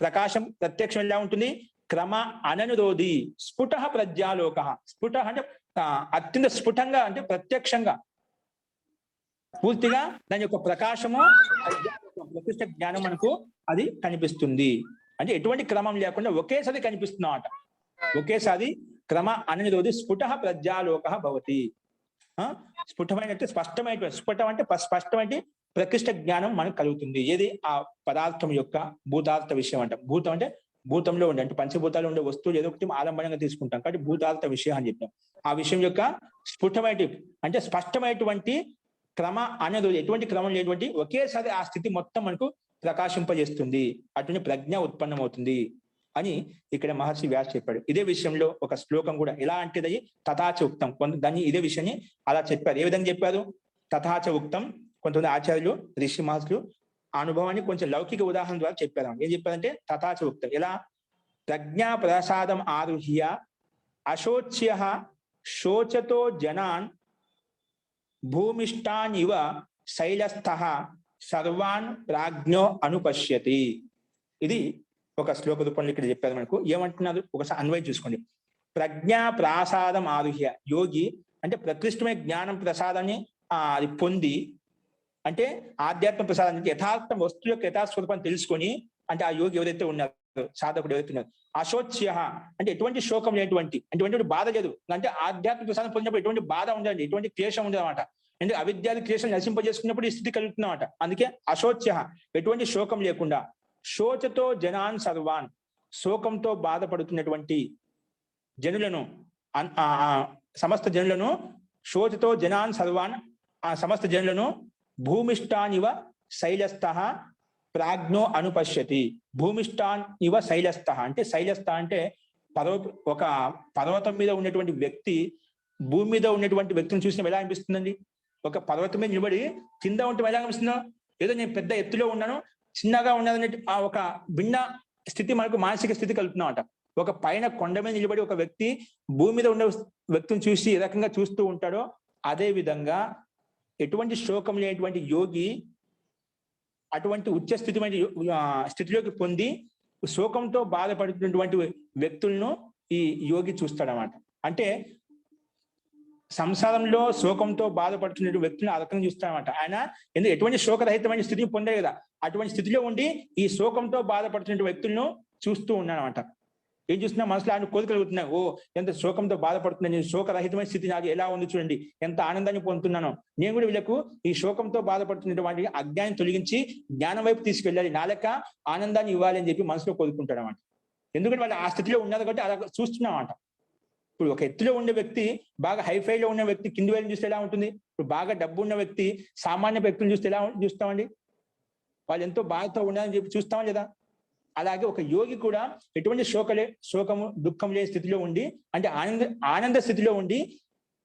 ప్రకాశం ప్రత్యక్షం ఎలా ఉంటుంది, క్రమ అననురోధి స్ఫుట ప్రజ్ఞాలోక. స్ఫుట అంటే అత్యంత స్ఫుటంగా, అంటే ప్రత్యక్షంగా పూర్తిగా దాని యొక్క ప్రకాశము, ప్రతిష్ట జ్ఞానం మనకు అది కనిపిస్తుంది. అంటే ఎటువంటి క్రమం లేకుండా ఒకేసారి కనిపిస్తున్నామట. ఒకేసారి క్రమ అననురోధి స్ఫుట ప్రజ్ఞాలోక భవతి. స్ఫుటమైనట్టు స్పష్టమైన, స్ఫుటం అంటే స్పష్టమైన ప్రకృష్ట జ్ఞానం మనకు కలుగుతుంది. ఏది, ఆ పదార్థం యొక్క భూతార్థ విషయం అంట. భూతం అంటే భూతంలో ఉండే, అంటే పంచభూతాలు ఉండే వస్తువులు ఏదో ఒకటి ఆలంబనంగా తీసుకుంటాం కాబట్టి భూతార్థ విషయం అని చెప్పాం. ఆ విషయం యొక్క స్ఫుటమైన, అంటే స్పష్టమైనటువంటి క్రమ అనేది ఎటువంటి క్రమం లేటువంటి ఒకేసారి ఆ స్థితి మొత్తం మనకు ప్రకాశింపజేస్తుంది, అటువంటి ప్రజ్ఞ ఉత్పన్నమవుతుంది అని ఇక్కడ మహర్షి వ్యాస చెప్పాడు. ఇదే విషయంలో ఒక శ్లోకం కూడా ఎలా అంటే తథాచ ఉక్తం, దాన్ని ఇదే విషయాన్ని అలా చెప్పారు. ఏ విధంగా చెప్పారు, తథాచ ఉక్తం. కొంతమంది ఆచార్యులు, ఋషి మహర్షులు ఆ అనుభవాన్ని కొంచెం లౌకిక ఉదాహరణ ద్వారా చెప్పారు. ఏం చెప్పారంటే తథాచ ఉక్తం ఎలా, ప్రజ్ఞా ప్రసాదం ఆరుహ్య అశోచ్య శోచతో జనాన్ భూమిష్టాన్ ఇవ శైలస్థ సర్వాన్ ప్రాజ్ఞో అనుపశ్యతి. ఇది ఒక శ్లోక రూపంలో ఇక్కడ చెప్పారు మనకు. ఏమంటున్నారు ఒకసారి అన్వయం చూసుకోండి. ప్రజ్ఞా ప్రసాదం ఆరుహ్య, యోగి అంటే ప్రకృష్టమైన జ్ఞానం ప్రసాదాన్ని అది పొంది, అంటే ఆధ్యాత్మ ప్రసాదం యథార్థ వస్తువు యొక్క యథాస్వరూపాన్ని తెలుసుకొని, అంటే ఆ యోగి ఎవరైతే ఉన్నారో, సాధకుడు ఎవరైతే ఉన్నారు, అశోచ్య అంటే ఎటువంటి శోకం లేనటువంటి, ఎటువంటి బాధ లేదు. అంటే ఆధ్యాత్మిక ప్రసాదం పొందినప్పుడు ఎటువంటి బాధ ఉండదండి, ఎటువంటి క్లేశం ఉండదు అనమాట. అంటే అవిద్యాది క్లేశం నశింపజేసుకున్నప్పుడు ఈ స్థితి కలుగుతుందన్నమాట. అందుకే అశోచ్య, ఎటువంటి శోకం లేకుండా. శోచతో జనాన్ సర్వాన్, శోకంతో బాధపడుతున్నటువంటి జనులను, సమస్త జనులను, శోచతో జనాన్ సర్వాన్, ఆ సమస్త జనులను భూమిష్టాన్ ఇవ శైలస్థ ప్రాజ్ఞో అనుపశ్యతి. భూమిష్టాన్ ఇవ శైలస్థ అంటే, శైలస్థ అంటే ఒక పర్వతం మీద ఉన్నటువంటి వ్యక్తి భూమి మీద ఉన్నటువంటి వ్యక్తిని చూసిన ఎలా అనిపిస్తుందండి? ఒక పర్వతం మీద నిలబడి కింద ఉంటే ఎలా అనిపిస్తుందో, ఏదో నేను పెద్ద ఎత్తులో ఉన్నాను, చిన్నగా ఉన్నదనే ఆ ఒక భిన్న స్థితి మనకు మానసిక స్థితి కలుగుతున్నామట. ఒక పైన కొండ మీద నిలబడి ఒక వ్యక్తి భూమి మీద ఉన్న వ్యక్తిని చూసి ఏ రకంగా చూస్తూ ఉంటాడో, అదే విధంగా ఎటువంటి శోకం లేనటువంటి యోగి అటువంటి ఉచ్చ స్థితిలోకి పొంది శోకంతో బాధపడుతున్నటువంటి వ్యక్తులను ఈ యోగి చూస్తాడనమాట. అంటే సంసారంలో శోకంతో బాధపడుతున్న వ్యక్తులను ఆ రకంగా చూస్తాడనమాట. ఆయన ఎందుకు ఎటువంటి శోకరహితమైన స్థితిని పొందే కదా, అటువంటి స్థితిలో ఉండి ఈ శోకంతో బాధపడుతున్న వ్యక్తులను చూస్తూ ఉన్నానమాట. ఏం చూస్తున్నా మనసులో ఆయన కోరికలుగుతున్నాయి. ఓ ఎంత శోకంతో బాధపడుతున్నాను, శోకరహితమైన స్థితి నాకు ఎలా ఉంది చూడండి, ఎంత ఆనందాన్ని పొందుతున్నాను. నేను కూడా వీళ్ళకు ఈ శోకంతో బాధపడుతున్నటువంటి అజ్ఞానం తొలగించి జ్ఞానం వైపు తీసుకెళ్ళాలి, నా లెక్క ఆనందాన్ని ఇవ్వాలి అని చెప్పి మనసులో కోరుకుంటాడు అన్నమాట. ఎందుకంటే వాళ్ళు ఆ స్థితిలో ఉన్నారు కాబట్టి అలా చూస్తున్నామాట. ఇప్పుడు ఒక ఎత్తులో ఉండే వ్యక్తి, బాగా హైఫైలో ఉన్న వ్యక్తి కింది వైపు చూస్తే ఎలా ఉంటుంది? ఇప్పుడు బాగా డబ్బు ఉన్న వ్యక్తి సామాన్య వ్యక్తులు చూస్తే ఎలా చూస్తామండి? వాళ్ళు ఎంతో బాధతో ఉండాలని చెప్పి చూస్తామా లేదా? అలాగే ఒక యోగి కూడా ఎటువంటి శోకము దుఃఖం లేని స్థితిలో ఉండి, అంటే ఆనంద స్థితిలో ఉండి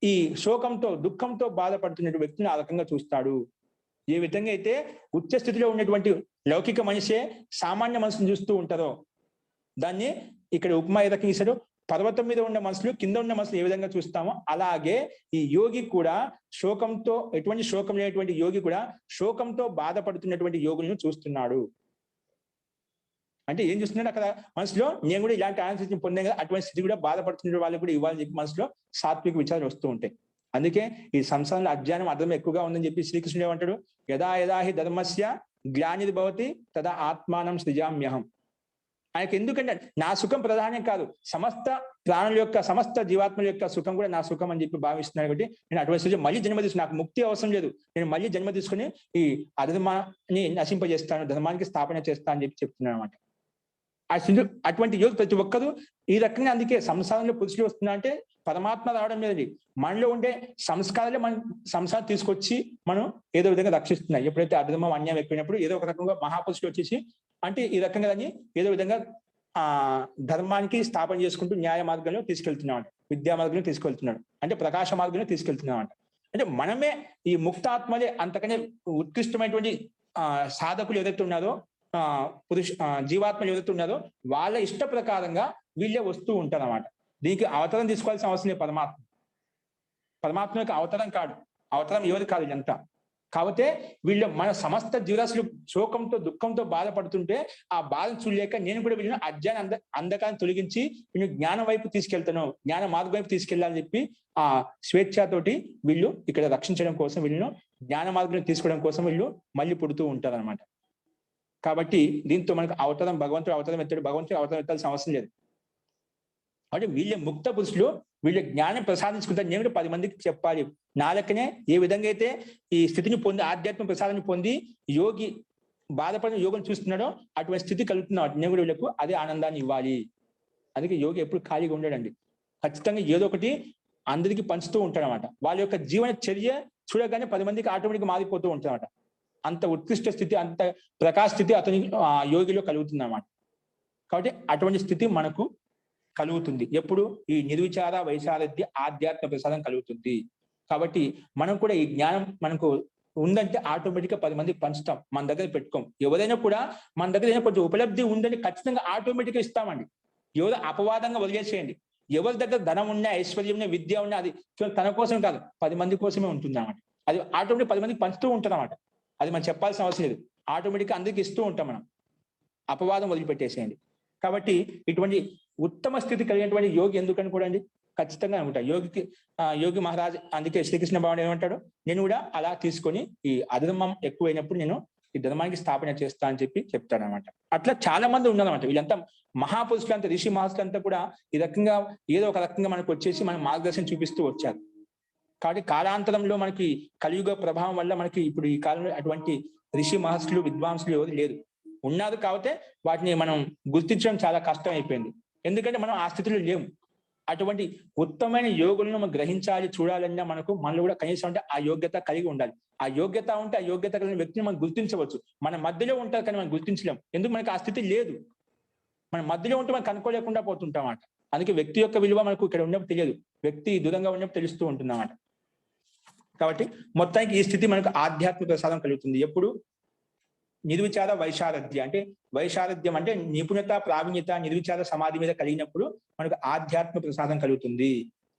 ఈ శోకంతో దుఃఖంతో బాధపడుతున్న వ్యక్తిని ఆ రకంగా చూస్తాడు. ఏ విధంగా అయితే ఉచ్చ స్థితిలో ఉన్నటువంటి లౌకిక మనిషే సామాన్య మనసును చూస్తూ ఉంటారో, దాన్ని ఇక్కడ ఉపమా ఏ రకంగా ఇస్తాడు, పర్వతం మీద ఉన్న మనసులు కింద ఉన్న మనసులు ఏ విధంగా చూస్తామో అలాగే ఈ యోగి కూడా శోకంతో, ఎటువంటి శోకం లేనటువంటి యోగి కూడా శోకంతో బాధపడుతున్నటువంటి యోగులను చూస్తున్నాడు. అంటే ఏం చూస్తున్నాడు అక్కడ మనసులో, నేను కూడా ఇలాంటి ఆనంద స్థితిని పొందాను కదా, అటువంటి స్థితి కూడా బాధపడుతున్న వాళ్ళకి కూడా ఇవ్వాలని చెప్పి మనసులో సాత్విక విచారాలు వస్తూ ఉంటాయి. అందుకే ఈ సంసారంలో అజ్ఞానం అర్థం ఎక్కువగా ఉందని చెప్పి శ్రీకృష్ణుడు ఏమంటాడు, యదా యదా హి ధర్మస్య గ్లానిర్భవతి తదా ఆత్మానం సృజామ్యహం. ఆయనకి ఎందుకంటే నా సుఖం ప్రధానం కాదు, సమస్త ప్రాణుల యొక్క, సమస్త జీవాత్మల యొక్క సుఖం కూడా నా సుఖం అని చెప్పి భావిస్తున్నాను. కాబట్టి నేను అటువంటి స్థితిలో మళ్ళీ జన్మ తీసుకుని, నాకు ముక్తి అవసరం లేదు, నేను మళ్ళీ జన్మ తీసుకుని ఈ అధర్మాన్ని నశింపజేస్తాను, ధర్మానికి స్థాపన చేస్తాను అని చెప్పి చెప్తున్నాను అనమాట. ఆ సింధు అటువంటి యోగి ప్రతి ఒక్కరూ ఈ రకంగా, అందుకే సంసారంలో పురుషులు వస్తున్నా అంటే పరమాత్మ రావడం లేదండి, మనలో ఉండే సంస్కారాలే మన సంసారం తీసుకొచ్చి మనం ఏదో విధంగా రక్షిస్తున్నాయి. ఎప్పుడైతే అధర్మం అన్యాయం ఎక్కువైనప్పుడు ఏదో ఒక రకంగా మహాపురుషులు వచ్చేసి అంటే ఈ రకంగా దాన్ని ఏదో విధంగా ఆ ధర్మానికి స్థాపన చేసుకుంటూ న్యాయ మార్గంలో తీసుకెళ్తున్నాడు, విద్యా మార్గంలో తీసుకెళ్తున్నాడు, అంటే ప్రకాశ మార్గంలో తీసుకెళ్తున్నాడు. అంటే మనమే ఈ ముక్తాత్మలే అంతకనే ఉత్కృష్టమైనటువంటి సాధకులు ఏదైతే ఉన్నారో, జీవాత్మలు ఏదైతే ఉన్నారో వాళ్ళ ఇష్ట ప్రకారంగా వీళ్ళే వస్తూ ఉంటారు అన్నమాట. దీనికి అవతారం తీసుకోవాల్సిన అవసరం లేదు. పరమాత్మ యొక్క అవతారం కాదు, అవతారం ఎవరు కాదు ఇదంతా. కాబట్టి వీళ్ళు మన సమస్త జీవరాశులు శోకంతో దుఃఖంతో బాధపడుతుంటే ఆ బాధ చూడలేక నేను కూడా వీళ్ళని అజ్ఞాన అంధకాన్ని తొలగించి వీళ్ళు జ్ఞానం వైపు తీసుకెళ్తాను, జ్ఞాన మార్గం వైపు తీసుకెళ్లాలని చెప్పి ఆ స్వేచ్ఛతోటి వీళ్ళు ఇక్కడ రక్షించడం కోసం, వీళ్ళను జ్ఞాన మార్గం తీసుకోవడం కోసం వీళ్ళు మళ్ళీ పుడుతూ ఉంటారు అనమాట. కాబట్టి దీంతో మనకు అవతారం, భగవంతుడు అవతారం ఎత్తాడు, భగవంతుడు అవతారం ఎత్తాల్సిన అవసరం లేదు. అంటే వీళ్ళ ముక్త పురుషులు వీళ్ళ జ్ఞానం ప్రసాదించుకుంటారు. నేను కూడా 10 మందికి చెప్పాలి. నా లెక్కనే ఏ విధంగా అయితే ఈ స్థితిని పొంది ఆధ్యాత్మిక ప్రసాదాన్ని పొంది యోగి బాధపడిన యోగం చూస్తున్నాడో అటువంటి స్థితి కలుగుతున్నాడు. నేను కూడా వీళ్ళకు అదే ఆనందాన్ని ఇవ్వాలి. అందుకే యోగి ఎప్పుడు ఖాళీగా ఉండడండి, ఖచ్చితంగా ఏదో ఒకటి అందరికీ పంచుతూ ఉంటాడు అనమాట. వాళ్ళ యొక్క జీవన చర్య చూడగానే 10 మందికి ఆటోమేటిక్గా మారిపోతూ ఉంటుంది అనమాట. అంత ఉత్కృష్ట స్థితి, అంత ప్రకాశ స్థితి అతని యోగిలో కలుగుతుంది అన్నమాట. కాబట్టి అటువంటి స్థితి మనకు కలుగుతుంది ఎప్పుడు? ఈ నిర్విచార వైశారథ్య ఆధ్యాత్మ ప్రసాదం కలుగుతుంది. కాబట్టి మనం కూడా ఈ జ్ఞానం మనకు ఉందంటే ఆటోమేటిక్ గా 10 మందికి పంచుతాం, మన దగ్గర పెట్టుకోం. ఎవరైనా కూడా మన దగ్గర కొంచెం ఉపలబ్ధి ఉందని ఖచ్చితంగా ఆటోమేటిక్ గా ఇస్తామండి. ఎవరు అపవాదంగా వదిలేసేయండి. ఎవరి దగ్గర ధనం ఉన్నా, ఐశ్వర్యం ఉన్నా, విద్య ఉన్నా అది తన కోసం కాదు, 10 మంది కోసమే ఉంటుంది అన్నమాట. అది ఆటోమేటిక్ 10 మందికి పంచుతూ ఉంటాం అన్నమాట. అది మనం చెప్పాల్సిన అవసరం లేదు, ఆటోమేటిక్ గా అందరికి ఇస్తూ ఉంటాం మనం. అపవాదం వదిలిపెట్టేసేయండి. కాబట్టి ఇటువంటి ఉత్తమ స్థితి కలిగినటువంటి యోగి ఎందుకని కూడా అండి ఖచ్చితంగా అనుకుంటా. యోగి మహారాజ్ అందుకే శ్రీకృష్ణ భగవానుడు ఏమంటాడు, నేను కూడా అలా తీసుకొని ఈ అధర్మం ఎక్కువైనప్పుడు నేను ఈ ధర్మానికి స్థాపన చేస్తా అని చెప్పి చెప్తాడు అనమాట. అట్లా చాలా మంది ఉన్నారన్నమాట. వీళ్ళంతా మహాపురుషులంతా, ఋషి మహర్షులంతా కూడా ఈ రకంగా ఏదో ఒక రకంగా మనకు వచ్చేసి మన మార్గదర్శనం చూపిస్తూ వచ్చారు. కాబట్టి కాలాంతరంలో మనకి కలియుగ ప్రభావం వల్ల మనకి ఇప్పుడు ఈ కాలంలో అటువంటి ఋషి మహర్షులు విద్వాంసులు ఎవరు లేరు. ఉన్నారు కాబట్టి వాటిని మనం గుర్తించడం చాలా కష్టం అయిపోయింది. ఎందుకంటే మనం ఆ స్థితిలో లేము. అటువంటి ఉత్తమైన యోగులను మనం గ్రహించాలి, చూడాలన్నా మనలో కూడా కనీసం అంటే ఆ యోగ్యత కలిగి ఉండాలి. ఆ యోగ్యత ఉంటే ఆ యోగ్యత కలిగిన వ్యక్తిని మనం గుర్తించవచ్చు. మన మధ్యలో ఉంటారు కానీ మనం గుర్తించలేం. ఎందుకు? మనకు ఆ స్థితి లేదు. మన మధ్యలో ఉంటే మనం కనుక్కోలేకుండా పోతుంటాం అన్నమాట. అందుకే వ్యక్తి యొక్క విలువ మనకు ఇక్కడ ఉన్నప్పుడు తెలియదు, వ్యక్తి దూరంగా ఉన్నప్పుడు తెలుస్తూ ఉంటుంది అన్నమాట. కాబట్టి మొత్తానికి ఈ స్థితి మనకు ఆధ్యాత్మిక ప్రసాదం కలుగుతుంది ఎప్పుడు? నిర్విచార వైశారథ్య అంటే, వైశారథ్యం అంటే నిపుణత, ప్రావీణ్యత, నిర్విచార సమాధి మీద కలిగినప్పుడు మనకు ఆధ్యాత్మిక ప్రసాదం కలుగుతుంది.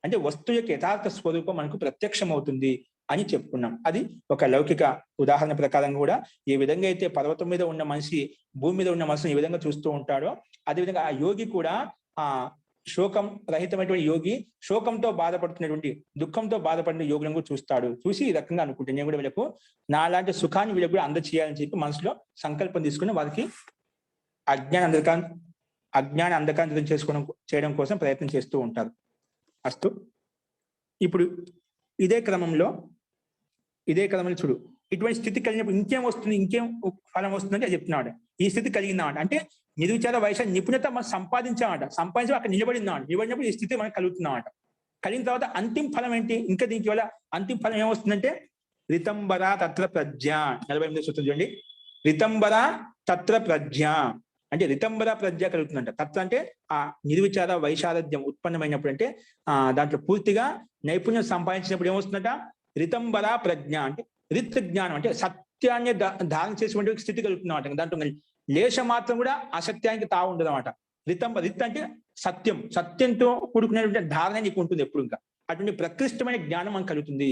అంటే వస్తువు యొక్క యథార్థ స్వరూపం మనకు ప్రత్యక్షం అవుతుంది అని చెప్పుకున్నాం. అది ఒక లౌకిక ఉదాహరణ ప్రకారం కూడా ఏ విధంగా అయితే పర్వతం మీద ఉన్న మనిషి భూమి మీద ఉన్న మనిషిని ఏ విధంగా చూస్తూ ఉంటాడో, అదేవిధంగా ఆ యోగి కూడా ఆ శోకం రహితమైనటువంటి యోగి శోకంతో బాధపడుతున్నటువంటి, దుఃఖంతో బాధపడిన యోగులను కూడా చూస్తాడు. చూసి ఈ రకంగా అనుకుంటే నేను కూడా వీళ్ళకు నాలాంటి సుఖాన్ని వీళ్ళకు కూడా అందచేయాలని చెప్పి మనసులో సంకల్పం తీసుకుని వారికి అజ్ఞాన అంధకాన్ని చేయడం కోసం ప్రయత్నం చేస్తూ ఉంటారు. అస్తు. ఇప్పుడు ఇదే క్రమంలో చూడు, ఇటువంటి స్థితి కలిగినప్పుడు ఇంకేం వస్తుంది, ఇంకేం ఫలం వస్తుందంటే అది చెప్తున్నాడు. ఈ స్థితి కలిగిందామంట అంటే నిర్విచార వైశాల నిపుణత మనం సంపాదించామంట, సంపాదించి అక్కడ నిలబడినప్పుడు ఈ స్థితి మనకు కలుగుతున్నామంట. కలిగిన తర్వాత అంతిమ ఫలం ఏంటి? ఇంకా దీనికి వల్ల అంతిమ ఫలం ఏమొస్తుందంటే రితంబర తత్ర ప్రజ్ఞ. 48 సూత్రం చూడండి. రితంబర తత్ర ప్రజ్ఞ అంటే రితంబర ప్రజ్ఞ కలుగుతుందంట. తత్ర అంటే ఆ నిర్విచార వైశారథ్యం ఉత్పన్నమైనప్పుడు, అంటే దాంట్లో పూర్తిగా నైపుణ్యం సంపాదించినప్పుడు ఏమొస్తుందట? రితంబర ప్రజ్ఞ అంటే రిత్ జ్ఞానం అంటే సత్యాన్ని ధారణ చేసేటువంటి స్థితి కలుగుతుందన్నమాట. దాంట్లో లేశ మాత్రం కూడా అసత్యానికి తావు ఉండదు అనమాట. రిత్ అంటే సత్యం, సత్యంతో కూడుకునేటువంటి ధారణ నీకు ఉంటుంది ఎప్పుడు. ఇంకా అటువంటి ప్రకృష్టమైన జ్ఞానం మనకు కలుగుతుంది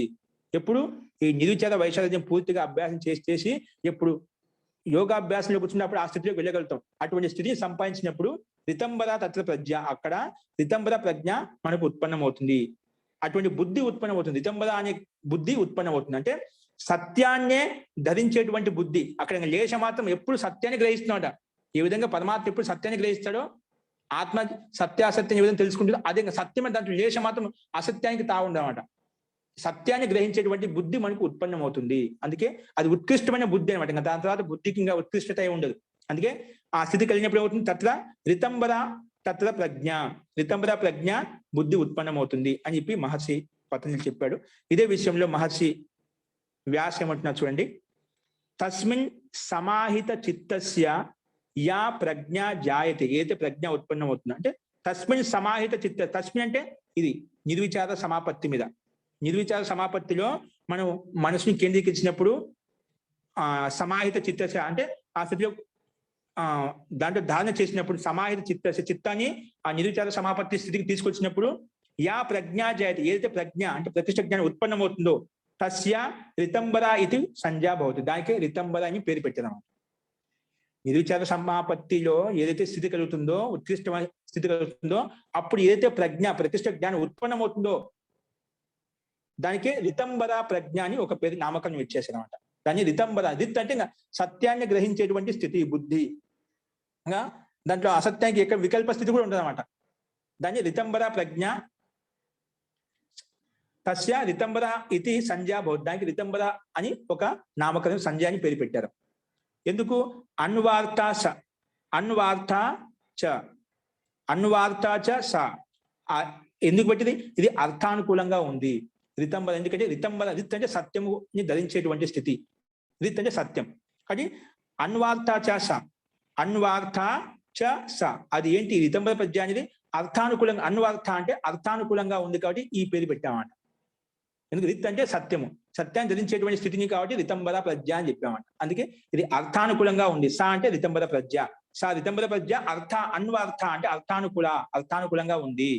ఎప్పుడు? ఈ నిర్విచార వైశారథ్యం పూర్తిగా అభ్యాసం చేసి ఎప్పుడు యోగాభ్యాసంలో కూర్చున్నప్పుడు ఆ స్థితిలోకి వెళ్ళగలుగుతాం. అటువంటి స్థితిని సంపాదించినప్పుడు రితంబర తత్వ ప్రజ్ఞ, అక్కడ రితంబర ప్రజ్ఞ మనకు ఉత్పన్నమవుతుంది. అటువంటి బుద్ధి ఉత్పన్నమవుతుంది. రితంబర అనే బుద్ధి ఉత్పన్నమవుతుంది. అంటే సత్యాన్నే ధరించేటువంటి బుద్ధి. అక్కడ లేశ మాత్రం ఎప్పుడు సత్యాన్ని గ్రహిస్తున్నాడ. ఏ విధంగా పరమాత్మ ఎప్పుడు సత్యాన్ని గ్రహిస్తాడో, ఆత్మ సత్యాసత్యం ఏ విధంగా తెలుసుకుంటుందో అదే సత్యమే. దాంట్లో లేశ మాత్రం అసత్యానికి తావుండనమాట. సత్యాన్ని గ్రహించేటువంటి బుద్ధి మనకు ఉత్పన్నం అవుతుంది. అందుకే అది ఉత్కృష్టమైన బుద్ధి అనమాట. ఇంకా దాని తర్వాత బుద్ధికి ఇంకా ఉత్కృష్టత ఉండదు. అందుకే ఆ స్థితి కలిగినప్పుడు ఏమవుతుంది? తత్ర ప్రజ్ఞ, రితంబర ప్రజ్ఞ బుద్ధి ఉత్పన్నమవుతుంది అని చెప్పి మహర్షి పతంజలి చెప్పాడు. ఇదే విషయంలో మహర్షి వ్యాస ఏమంటున్నారు చూడండి. తస్మిన్ సమాహిత చిత్తస్య యా ప్రజ్ఞ జాయతే, ఏదైతే ప్రజ్ఞ ఉత్పన్నమవుతుంది అంటే తస్మిన్ సమాహిత చిత్త, తస్మిన్ అంటే ఇది నిర్విచార సమాపత్తి మీద. నిర్విచార సమాపత్తిలో మనం మనసుని కేంద్రీకరించినప్పుడు సమాహిత చిత్తస్య అంటే ఆ స్థితిలో దాంట్లో ధారణ చేసినప్పుడు సమాహిత చిత్తాన్ని ఆ నిర్విచార సమాపత్తి స్థితికి తీసుకొచ్చినప్పుడు యా ప్రజ్ఞ జాయతే, ఏదైతే ప్రజ్ఞ అంటే ప్రతిష్ట జ్ఞానం ఉత్పన్నమవుతుందో తస్య రితంబర ఇది సంజ్ఞా భవతి, దానికి రితంబర అని పేరు పెట్టారు. నిర్విచార సమాపత్తిలో ఏదైతే స్థితి కలుగుతుందో, ఉత్కృష్టమైన స్థితి కలుగుతుందో, అప్పుడు ఏదైతే ప్రజ్ఞ ప్రతిష్ట జ్ఞానం ఉత్పన్నమవుతుందో దానికి రితంబర ప్రజ్ఞ అని ఒక పేరు నామకరణం ఇచ్చేసారు అనమాట. దాన్ని రితంబర, రిత్ అంటే సత్యాన్ని గ్రహించేటువంటి స్థితి బుద్ధి, దాంట్లో అసత్యానికి ఎక్కడ వికల్ప స్థితి కూడా ఉంటుంది అనమాట. దాన్ని రితంబర ప్రజ్ఞ, తస్య రితంబర ఇది సంజ్ఞా భవతి, దానికి రితంబర అని ఒక నామకరణం సంజ్ఞ అని పేరు పెట్టారు. ఎందుకు? అన్వార్తా చ స ఎందుకు పెట్టింది? ఇది అర్థానుకూలంగా ఉంది రితంబర. ఎందుకంటే రితంబర, రిత్ అంటే సత్యముని ధరించేటువంటి స్థితి, రిత్ అంటే సత్యం. కానీ అన్వార్తా చ స అది ఏంటి? రితంబర ప్రజ్ఞ అనేది అర్థానుకూలంగా, అన్వార్త అంటే అర్థానుకూలంగా ఉంది కాబట్టి ఈ పేరు పెట్టామన్నమాట. ఎందుకు? రిత్ అంటే సత్యము, సత్యాన్ని ధరించేటువంటి స్థితిని కాబట్టి రితంబర ప్రజ్ఞ అని చెప్పామంట. అందుకే ఇది అర్థానుకూలంగా ఉంది. స అంటే రితంబర ప్రజ్ఞ, స రితంబర ప్రజ్ఞ. అన్వార్త అంటే అర్థానుకూలంగా ఉంది.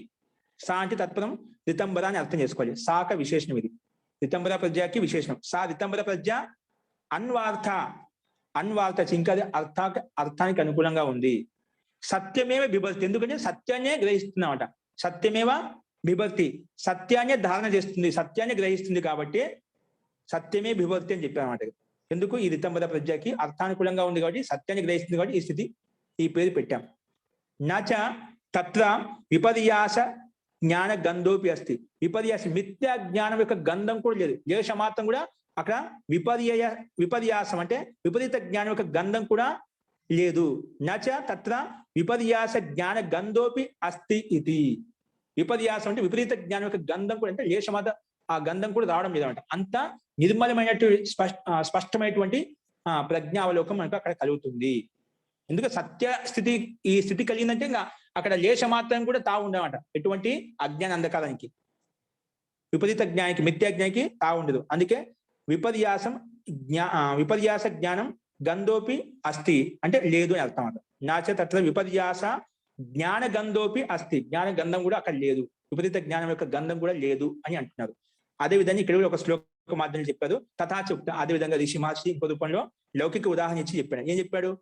స అంటే తత్పరం రితంబర అని అర్థం చేసుకోవాలి. సాక విశేషణం ఇది, రితంబర ప్రజ్ఞకి విశేషణం. స రితంబర ప్రజ్ఞ అన్వార్త ఇంకా అర్థానికి అనుకూలంగా ఉంది. సత్యమేవ బిభర్తి, ఎందుకంటే సత్యాన్నే గ్రహిస్తున్నామట. సత్యమేవ బిభర్తి, సత్యాన్నే ధారణ చేస్తుంది, సత్యాన్ని గ్రహిస్తుంది కాబట్టి సత్యమే బిభర్తి అని చెప్పామన్నమాట. ఎందుకు? ఈ రితంబర ప్రజ్ఞకి అర్థానుకూలంగా ఉంది కాబట్టి, సత్యాన్ని గ్రహిస్తుంది కాబట్టి ఈ స్థితి, ఈ పేరు పెట్టాం. నచ తత్ర విపర్యాస జ్ఞాన గంధోపి అస్తి, విపర్యాస మిథ్యా జ్ఞానం యొక్క గంధం కూడా లేదు, లేశ మాత్రం కూడా అక్కడ విపర్యాసం అంటే విపరీత జ్ఞానం యొక్క గంధం కూడా లేదు. నచ తత్ర విపర్యాస జ్ఞాన గంధోపి అస్తి ఇది. విపర్యాసం అంటే విపరీత జ్ఞానం యొక్క గంధం కూడా, అంటే లేశమాత ఆ గంధం కూడా రావడం లేదన్నమాట. అంత నిర్మలమైనటువంటి స్పష్టమైనటువంటి ప్రజ్ఞావలోకం మనకు అక్కడ కలుగుతుంది. ఎందుకంటే సత్య స్థితి, ఈ స్థితి కలిగిందంటే ఇంకా అక్కడ లేశ మాత్రం కూడా తావు ఉండమాట ఎటువంటి అజ్ఞాన అంధకారానికి, విపరీత జ్ఞానికి, మిథ్యా జ్ఞానికి తావు ఉండదు. అందుకే విపర్యాస జ్ఞానం గంధోపి అస్తి అంటే లేదు అని అర్థం. నాచ తత్ర విపర్యాస జ్ఞాన గంధోపి అస్తి, జ్ఞాన గంధం కూడా అక్కడ లేదు, విపరీత జ్ఞానం యొక్క గంధం కూడా లేదు అని అంటున్నారు. అదేవిధంగా ఇక్కడ ఒక శ్లోక మాధ్యమం చెప్పారు. తథాచుక్త, అదేవిధంగా ఋషి మహర్షి ఇంకో రూపంలో లౌకిక ఉదాహరణ ఇచ్చి చెప్పాడు. ఏం చెప్పాడు?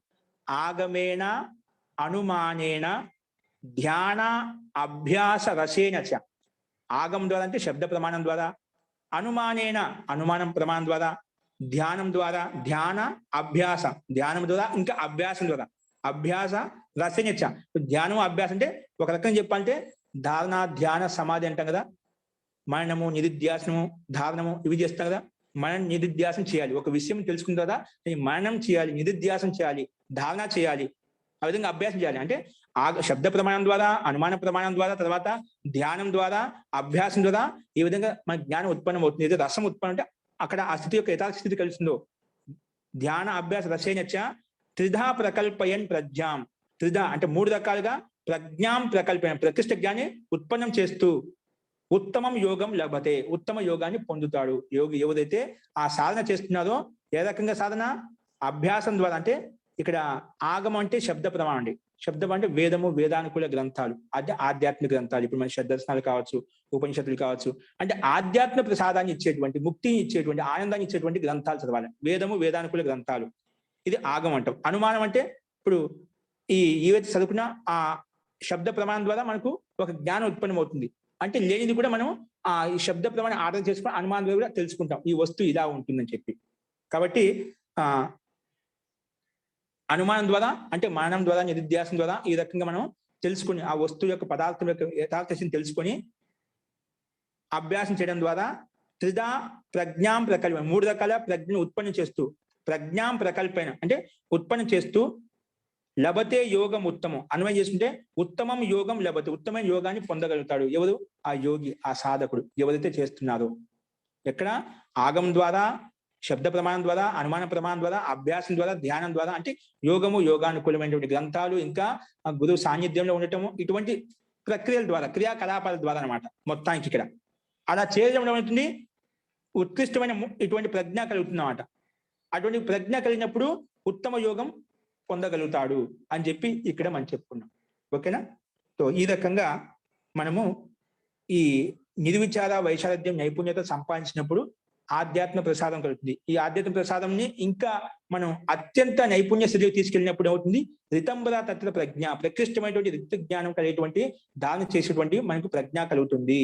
ఆగమేణ అనుమానేన ధ్యాన అభ్యాస రసేన చ, ఆగమం ద్వారా అంటే శబ్ద ప్రమాణం ద్వారా, అనుమానేన అనుమానం ప్రమాణం ద్వారా, ధ్యానం ద్వారా ధ్యాన అభ్యాస, ధ్యానం ద్వారా ఇంకా అభ్యాసం ద్వారా, అభ్యాస రసేన చ. ధ్యానం అభ్యాసం అంటే ఒక రకంగా చెప్పాలంటే ధారణ ధ్యాన సమాధి అంటాం కదా, మననము నిధిధ్యాసనము ధారణము ఇవి చేస్తాం కదా. మనం నిధిధ్యాసం చేయాలి, ఒక విషయం తెలుసుకున్న తర్వాత మననం చేయాలి, నిధిధ్యాసం చేయాలి, ధారణ చేయాలి, ఆ విధంగా అభ్యాసం చేయాలి. అంటే శబ్ద ప్రమాణం ద్వారా, అనుమాన ప్రమాణం ద్వారా, తర్వాత ధ్యానం ద్వారా, అభ్యాసం ద్వారా ఈ విధంగా మన జ్ఞానం ఉత్పన్నం అవుతుంది. ఏదో రసం ఉత్పన్నం అంటే అక్కడ ఆ స్థితి యొక్క యథార్థ స్థితి కలుస్తుందో. ధ్యాన అభ్యాస రసేనచ్చ త్రిధా ప్రకల్పయన్ ప్రజ్ఞాం, త్రిధా అంటే మూడు రకాలుగా ప్రజ్ఞాం ప్రకల్పయన్ ప్రతిష్ట జ్ఞాన్ని ఉత్పన్నం చేస్తూ ఉత్తమం యోగం లభతే, ఉత్తమ యోగాన్ని పొందుతాడు. యోగి ఎవరైతే ఆ సాధన చేస్తున్నారో, ఏ రకంగా సాధన? అభ్యాసం ద్వారా. అంటే ఇక్కడ ఆగమం అంటే శబ్ద ప్రమాణం అండి. శబ్దం అంటే వేదము, వేదానుకూల గ్రంథాలు, అంటే ఆధ్యాత్మిక గ్రంథాలు. ఇప్పుడు మన దర్శనాలు కావచ్చు, ఉపనిషత్తులు కావచ్చు, అంటే ఆధ్యాత్మిక ప్రసాదాన్ని ఇచ్చేటువంటి, ముక్తిని ఇచ్చేటువంటి, ఆనందాన్ని ఇచ్చేటువంటి గ్రంథాలు చదవాలి. వేదము, వేదానుకూల గ్రంథాలు, ఇది ఆగమం అంటాం. అనుమానం అంటే ఇప్పుడు ఏవైతే చదువుకున్నా ఆ శబ్ద ప్రమాణం ద్వారా మనకు ఒక జ్ఞానం ఉత్పన్నం అవుతుంది. అంటే లేనిది కూడా మనం ఈ శబ్ద ప్రమాణం ఆర్డర్ చేసుకుని అనుమానం ద్వారా కూడా తెలుసుకుంటాం, ఈ వస్తువు ఇలా ఉంటుందని చెప్పి. కాబట్టి అనుమానం ద్వారా అంటే మననం ద్వారా, నిధిధ్యాసం ద్వారా ఈ రకంగా మనం తెలుసుకుని ఆ వస్తువు యొక్క పదార్థం యొక్క యథార్థతను తెలుసుకొని అభ్యాసం చేయడం ద్వారా త్రిధా ప్రజ్ఞాం ప్రకల్పన, మూడు రకాల ప్రజ్ఞను ఉత్పన్నం చేస్తూ, ప్రజ్ఞాం ప్రకల్పన అంటే ఉత్పన్నం చేస్తూ లభతే యోగం ఉత్తమం అన్వయం చేసుకుంటే ఉత్తమం యోగం లభతే, ఉత్తమైన యోగాన్ని పొందగలుగుతాడు ఎవరు? ఆ యోగి, ఆ సాధకుడు ఎవరైతే చేస్తున్నారో. ఎక్కడ? ఆగమం ద్వారా, శబ్ద ప్రమాణం ద్వారా, అనుమాన ప్రమాణం ద్వారా, అభ్యాసం ద్వారా, ధ్యానం ద్వారా, అంటే యోగము, యోగానుకూలమైనటువంటి గ్రంథాలు, ఇంకా గురువు సాన్నిధ్యంలో ఉండటము, ఇటువంటి ప్రక్రియల ద్వారా, క్రియాకలాపాల ద్వారా అనమాట మొత్తానికి. ఇక్కడ అలా చేయడం ఏమవుతుంది? ఉత్కృష్టమైన ఇటువంటి ప్రజ్ఞ కలుగుతుందన్నమాట. అటువంటి ప్రజ్ఞ కలిగినప్పుడు ఉత్తమ యోగం పొందగలుగుతాడు అని చెప్పి ఇక్కడ మనం చెప్పుకున్నాం. ఓకేనా? సో ఈ రకంగా మనము ఈ నిర్విచార వైశారథ్యం నైపుణ్యత సంపాదించినప్పుడు ఆధ్యాత్మ ప్రసాదం కలుగుతుంది. ఈ ఆధ్యాత్మ ప్రసాదంని ఇంకా మనం అత్యంత నైపుణ్య స్థితికి తీసుకెళ్ళినప్పుడు ఏమవుతుంది? రితంబర తత్వ ప్రజ్ఞ, ప్రకృష్టమైనటువంటి రిక్త జ్ఞానం కలిగేటువంటి దాన్ని చేసేటువంటి మనకు ప్రజ్ఞ కలుగుతుంది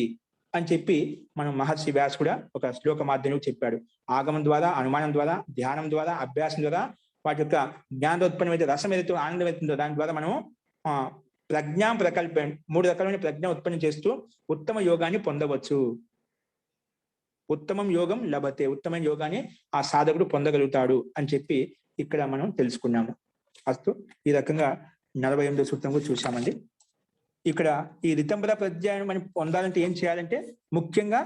అని చెప్పి మనం మహర్షి వ్యాస్ కూడా ఒక శ్లోక మాధ్యమం చెప్పాడు. ఆగమం ద్వారా, అనుమానం ద్వారా, ధ్యానం ద్వారా, అభ్యాసం ద్వారా, వాటి యొక్క జ్ఞానోత్పన్నమైతే రసం ఏదైతే ఆనందం అవుతుందో దాని ద్వారా మనం ప్రజ్ఞా ప్రకల్ప 3 రకాలైన ప్రజ్ఞ ఉత్పన్నం చేస్తూ ఉత్తమ యోగాన్ని పొందవచ్చు. ఉత్తమం యోగం లభతే, ఉత్తమైన యోగాన్ని ఆ సాధకుడు పొందగలుగుతాడు అని చెప్పి ఇక్కడ మనం తెలుసుకున్నాము. అస్తు ఈ రకంగా 48వ సూత్రం కూడా చూసామండి. ఇక్కడ ఈ రితంబర ప్రజ్ఞను మనం పొందాలంటే ఏం చేయాలంటే, ముఖ్యంగా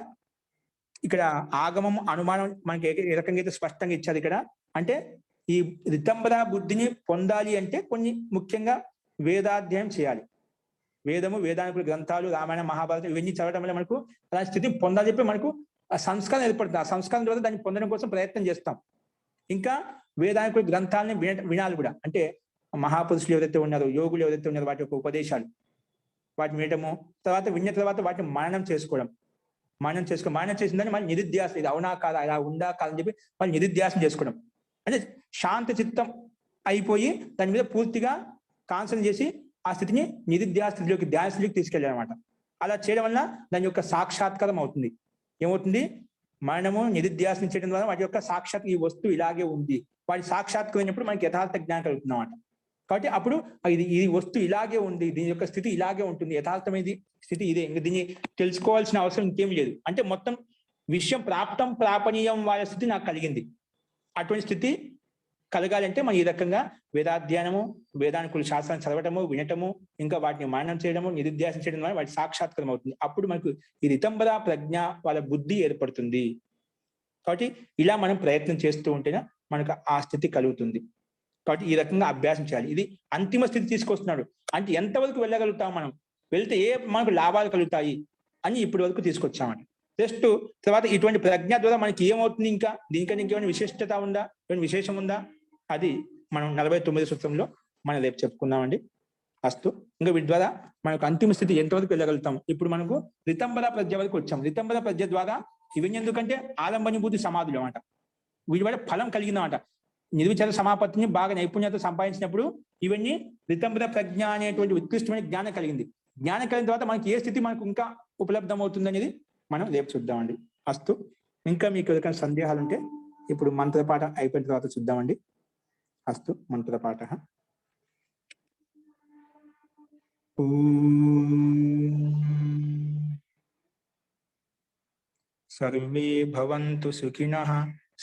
ఇక్కడ ఆగమం, అనుమానం మనకి ఏ రకంగా అయితే స్పష్టంగా ఇచ్చారు ఇక్కడ. అంటే ఈ రితంబర బుద్ధిని పొందాలి అంటే కొన్ని ముఖ్యంగా వేదాధ్యాయం చేయాలి. వేదము, వేదానుకుల గ్రంథాలు, రామాయణ, మహాభారతం ఇవన్నీ చదవడం వల్ల మనకు అలాంటి స్థితిని పొందాలి చెప్పి మనకు ఆ సంస్కారం ఏర్పడుతుంది. ఆ సంస్కారం ద్వారా దాన్ని పొందడం కోసం ప్రయత్నం చేస్తాం. ఇంకా వేదానుకుల గ్రంథాలని వినాలి కూడా. అంటే మహాపురుషులు ఎవరైతే ఉన్నారో, యోగులు ఎవరైతే ఉన్నారో వాటి యొక్క ఉపదేశాలు, వాటిని వినటము, తర్వాత విన్న తర్వాత వాటిని మననం చేసుకోవడం. మననం చేసిందని మళ్ళీ నిరుధ్యాస, ఇది అవునా కాదా, ఇలా ఉందా కాదని చెప్పి మళ్ళీ నిరుధ్యాసం చేసుకోవడం. అంటే శాంత చిత్తం అయిపోయి దాని మీద పూర్తిగా కాన్సన్ట్రేట్ చేసి ఆ స్థితిని నిరుధ్యాస స్థితిలోకి, ధ్యాన స్థితిలోకి తీసుకెళ్ళాలన్నమాట. అలా చేయడం వల్ల దాని యొక్క సాక్షాత్కారం అవుతుంది. ఏమవుతుంది? మనము నిరుధ్యాసం చేయడం ద్వారా వాటి యొక్క సాక్షాత్ ఈ వస్తువు ఇలాగే ఉంది, వాటి సాక్షాత్కమైనప్పుడు మనకి యథార్థ జ్ఞానం కలుగుతుంది అన్నమాట. కాబట్టి అప్పుడు ఈ వస్తువు ఇలాగే ఉంది, దీని యొక్క స్థితి ఇలాగే ఉంటుంది, యథార్థమైన స్థితి ఇదే, ఇంకా దీన్ని తెలుసుకోవాల్సిన అవసరం ఇంకేం లేదు. అంటే మొత్తం విషయం ప్రాప్తం ప్రాపణీయం వాళ్ళ స్థితి నాకు కలిగింది. అటువంటి స్థితి కలగాలంటే మనం ఈ రకంగా వేదాధ్యానము, వేదానుకుల శాస్త్రాన్ని చదవటము, వినటము, ఇంకా వాటిని మననం చేయడము, నిరుధ్యాసం చేయడం ద్వారా వాటి సాక్షాత్కారం అవుతుంది. అప్పుడు మనకు ఈ రితంబర ప్రజ్ఞ వాళ్ళ బుద్ధి ఏర్పడుతుంది. కాబట్టి ఇలా మనం ప్రయత్నం చేస్తూ ఉంటేనే మనకు ఆ స్థితి కలుగుతుంది. కాబట్టి ఈ రకంగా అభ్యాసం చేయాలి. ఇది అంతిమ స్థితి తీసుకొస్తున్నాడు. అంటే ఎంతవరకు వెళ్ళగలుగుతాం మనం, వెళ్తే ఏ మనకు లాభాలు కలుగుతాయి అని ఇప్పటి వరకు తీసుకొచ్చామని. జస్ట్ తర్వాత ఇటువంటి ప్రజ్ఞ ద్వారా మనకి ఏమవుతుంది, ఇంకా దీనికన్నా ఇంకేమైనా విశిష్టత ఉందా, ఏమైనా విశేషం ఉందా, అది మనం 49వ సూత్రంలో మనం రేపు చెప్పుకుందామండి. అస్తు. ఇంకా వీటి ద్వారా మనకు అంతిమ స్థితి ఎంతవరకు వెళ్ళగలుగుతాం. ఇప్పుడు మనకు రితంబర ప్రజ్ఞ వరకు వచ్చాం. రితంబర ప్రజ్ఞ ద్వారా ఇవన్నీ ఎందుకంటే ఆలంబనిభూతి సమాధులు అన్నమాట. వీటి వల్ల ఫలం కలిగిందన్నమాట. నిర్విచార సమాపత్తిని బాగా నైపుణ్యత సంపాదించినప్పుడు ఇవన్నీ రితంబర ప్రజ్ఞ అనేటువంటి ఉత్కృష్టమైన జ్ఞానం కలిగింది. జ్ఞానం కలిగిన తర్వాత మనకి ఏ స్థితి మనకు ఇంకా ఉపలబ్ధం అవుతుంది అనేది మనం రేపు చూద్దామండి. అస్తు. ఇంకా మీకు ఎవరికైనా సందేహాలు ఉంటే ఇప్పుడు మంత్రపాఠ అయిపోయిన తర్వాత చూద్దామండి. అస్తు. మంత్రపాఠ. సర్వే భవంతు సుఖినః,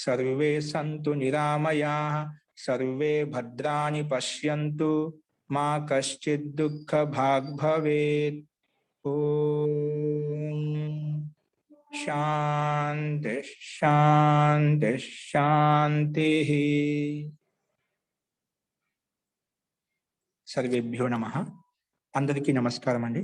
సర్వే సంతు నిరామయాః, సర్వే భద్రాణి పశ్యంతు, మా కశ్చిద్ దుఃఖ భాగ్ భవేత్. ఓం శాంతి శాంతి శాంతి. సర్వేభ్యో నమః. అందరికీ నమస్కారం అండి.